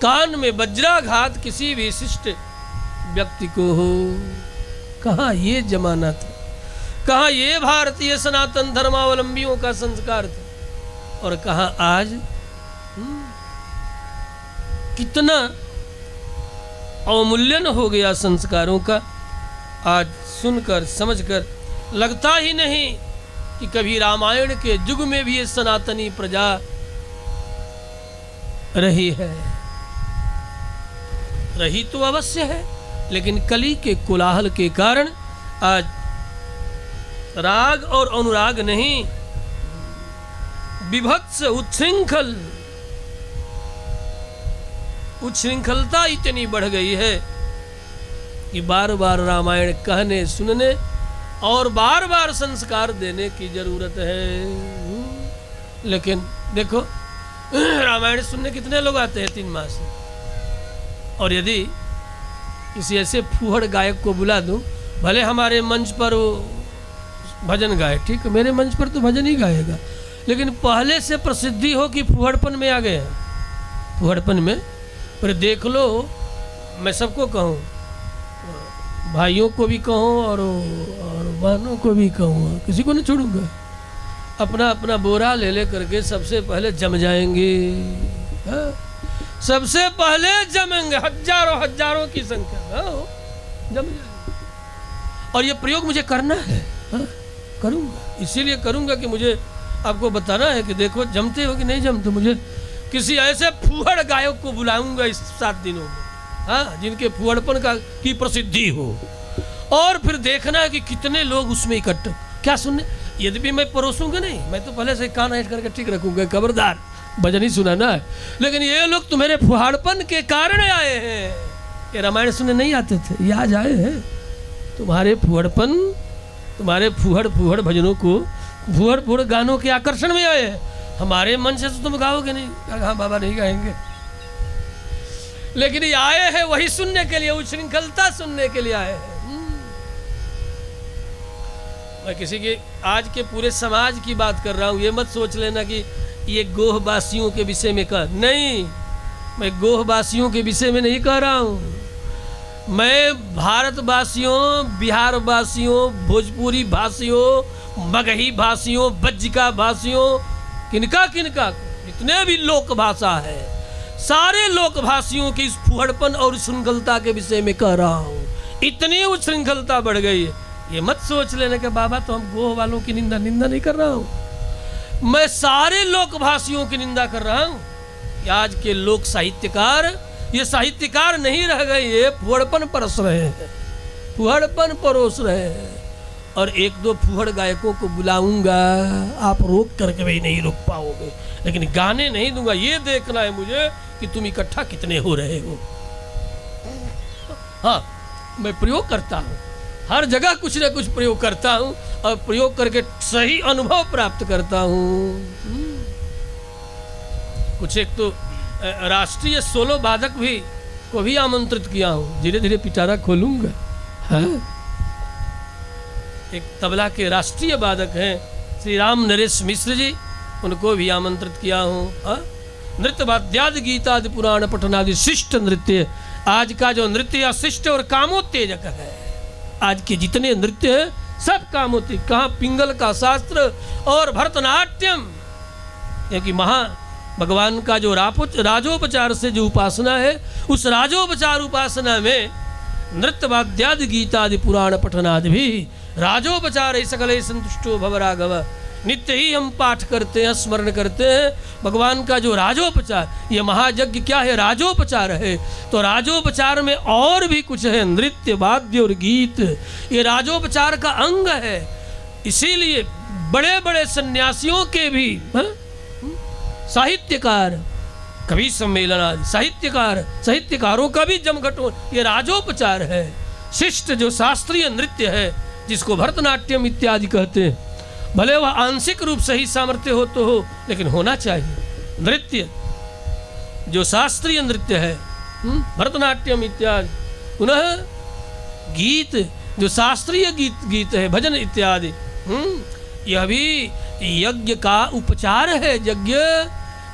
कान में वज्राघात किसी भी शिष्ट व्यक्ति को हो। कहाँ ये जमाना था, कहाँ ये भारतीय सनातन धर्मावलंबियों का संस्कार था, और कहाँ आज कितना अवमूल्यन हो गया संस्कारों का। आज सुनकर समझकर लगता ही नहीं कि कभी रामायण के युग में भी ये सनातनी प्रजा रही है। रही तो अवश्य है, लेकिन कली के कोलाहल के कारण आज राग और अनुराग नहीं, विभत्स उच्छृंखलता इतनी बढ़ गई है कि बार बार रामायण कहने सुनने और बार बार संस्कार देने की जरूरत है। लेकिन देखो, रामायण सुनने कितने लोग आते हैं 3 माह से, और यदि किसी ऐसे फूहड़ गायक को बुला दूं, भले हमारे मंच पर वो भजन गाए, ठीक है, मेरे मंच पर तो भजन ही गाएगा, लेकिन पहले से प्रसिद्धि हो कि फुहड़पन में आ गए हैं, फुहड़पन में। पर देख लो, मैं सबको कहूँ, भाइयों को भी कहूँ और बहनों को भी कहूँ, किसी को नहीं छोड़ूंगा, अपना अपना बोरा ले ले करके सबसे पहले जम जाएंगे, हाँ? सबसे पहले जमेंगे, हजारों हजारों की संख्या में, हाँ? जम जाएंगे। और ये प्रयोग मुझे करना है, हाँ? करूँगा, इसीलिए करूँगा कि मुझे आपको बताना है कि देखो जमते हो कि नहीं जमते। मुझे किसी ऐसे फुहड़ गायक को बुलाऊंगा इस 7 दिनों में, हाँ, जिनके फुहड़पन की प्रसिद्धि हो, और फिर देखना है कि कितने लोग उसमें इकट्ठे क्या सुनने। यद्यपि मैं परोसूंगा नहीं, मैं तो पहले से कान ऐठ करके ठीक रखूंगा, खबरदार भजन ही सुनाना है, लेकिन ये लोग तुम्हारे फुहाड़पन के कारण आए हैं। ये रामायण सुनने नहीं आते थे, ये आज आए हैं तुम्हारे फुहड़पन, तुम्हारे फुहड़ भजनों को, फुहड़ गानों के आकर्षण में आए हैं। हमारे मन से तो तुम गाओगे नहीं, हाँ बाबा नहीं गाएंगे, लेकिन ये आए हैं वही सुनने के लिए, उच्छृंखलता सुनने के लिए आए हैं। मैं किसी के आज के पूरे समाज की बात कर रहा हूं, ये मत सोच लेना कि ये गोहवासियों के विषय में कह, नहीं, मैं गोहवासियों के विषय में नहीं कह रहा हूं। मैं भारतवासियों, बिहार वासियों, भोजपुरी भाषियों, मगही भाषियों, बज्जिका भाषियों, किनका जितने भी लोक भाषा है, सारे लोक भाषियों की इस फुहड़पन और श्रृंखलता के विषय में कह रहा हूँ। इतनी उच्छृंखलता बढ़ गई है, ये मत सोच लेने के बाबा तो हम गोह वालों की निंदा नहीं कर रहा हूँ, मैं सारे लोक भाषियों की निंदा कर रहा हूँ। आज के लोक साहित्यकार ये साहित्यकार नहीं रह गए, ये फुहड़पन परोस रहे हैं, फुहड़पन परोस रहे हैं। और 1-2 फुहड़ गायकों को बुलाऊंगा, आप रोक करके भी नहीं रोक पाओगे, लेकिन गाने नहीं दूंगा। ये देखना है मुझे कि तुम इकट्ठा कितने हो रहे हो। हाँ, मैं प्रयोग करता हूँ, हर जगह कुछ ना कुछ प्रयोग करता हूँ, और प्रयोग करके सही अनुभव प्राप्त करता हूँ। कुछ एक तो राष्ट्रीय सोलो वादक भी को भी आमंत्रित किया हूँ, धीरे धीरे पिटारा खोलूंगा। हाँ, एक तबला के राष्ट्रीय वादक हैं श्री राम नरेश मिश्र जी, उनको भी आमंत्रित किया हूँ। नृत्य वाद्यादि गीतादि पुराण पठनादि शिष्ट नृत्य, आज का जो नृत्य अशिष्ट और कामोत्तेजक है, आज के जितने नृत्य हैं सब कामोत्तेजक। कहाँ पिंगल का शास्त्र और भरतनाट्यम, क्योंकि भगवान का जो राजोपचार से जो उपासना है, उस राजोपचार उपासना में नृत्य वाद्यादि गीतादि पुराण पठनादि भी राजोपचार है। सकले संतुष्टो भव राघव, नित्य ही हम पाठ करते हैं, स्मरण करते हैं भगवान का जो राजोपचार। ये महायज्ञ क्या है? राजोपचार है। तो राजोपचार में और भी कुछ है, नृत्य वाद्य और गीत, ये राजोपचार का अंग है। इसीलिए बड़े बड़े सन्यासियों के भी साहित्यकार, कवि सम्मेलन आदि साहित्यकारों का भी जमघट, ये राजोपचार है। शिष्ट जो शास्त्रीय नृत्य है, जिसको भरतनाट्यम इत्यादि कहते हैं, भले वह आंशिक रूप से ही सामर्थ्य हो तो हो, लेकिन होना चाहिए। नृत्य जो शास्त्रीय नृत्य है, भरतनाट्यम इत्यादि, पुनः गीत जो शास्त्रीय गीत है, भजन इत्यादि, यह भी यज्ञ का उपचार है, यज्ञ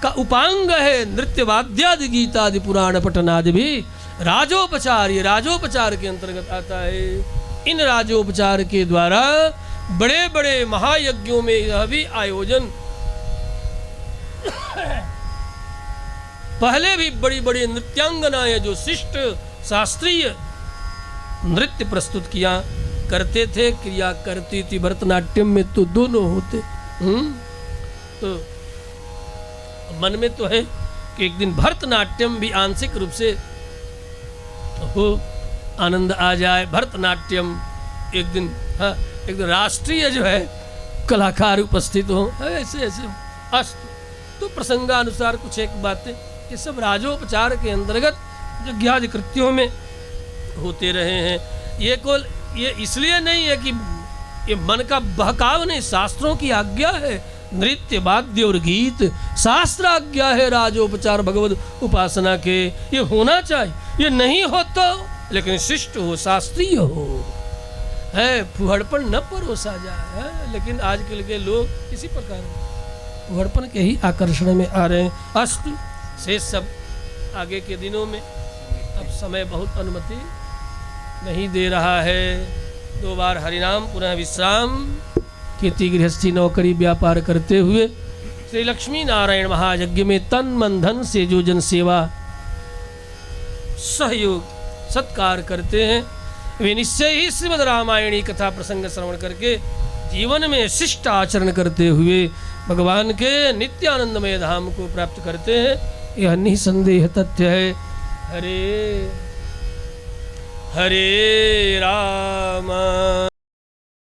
का उपांग है। नृत्य वाद्यादि गीतादि पुराण पठनादि भी राजोपचार, ये राजोपचार के अंतर्गत आता है। इन राजोपचार के द्वारा बड़े बड़े महायज्ञों में यह भी आयोजन पहले भी बड़ी बड़ी नृत्यांगनाएं जो शिष्ट शास्त्रीय नृत्य प्रस्तुत किया करते थे, क्रिया करती थी। भरतनाट्यम में तो दोनों होते। तो मन में तो है कि एक दिन भरतनाट्यम भी आंशिक रूप से हो, आनंद आ जाए। भरतनाट्यम एक दिन, हाँ, एक दिन राष्ट्रीय जो है कलाकार उपस्थित हो, ऐसे ऐसे अस्त। तो प्रसंगानुसार कुछ एक बातें, ये सब राजोपचार के अंतर्गत यज्ञादि कृत्यों में होते रहे हैं। ये इसलिए नहीं है कि ये मन का बहकाव नहीं, शास्त्रों की आज्ञा है। नृत्य वाद्य और गीत शास्त्र आज्ञा है, राजोपचार भगवत उपासना के, ये होना चाहिए। ये नहीं हो तो, लेकिन शिष्ट हो, शास्त्रीय हो। है फुहड़पन न परोसा जाए है? लेकिन आजकल के लोग इसी प्रकार फुहड़पन के ही आकर्षण में आ रहे हैं। अस्तु से सब आगे के दिनों में, अब समय बहुत अनुमति नहीं दे रहा है। 2 बार हरिनाम, पुनः विश्राम, खेती गृहस्थी नौकरी व्यापार करते हुए श्री लक्ष्मी नारायण महायज्ञ में तन मन धन से जो जन सेवा सहयोग सत्कार करते हैं, वे निश्चय ही श्रीमद् रामायणी कथा प्रसंग श्रवण करके जीवन में शिष्ट आचरण करते हुए भगवान के नित्यानंदमय धाम को प्राप्त करते हैं। यह निसंदेह तथ्य है। हरे हरे राम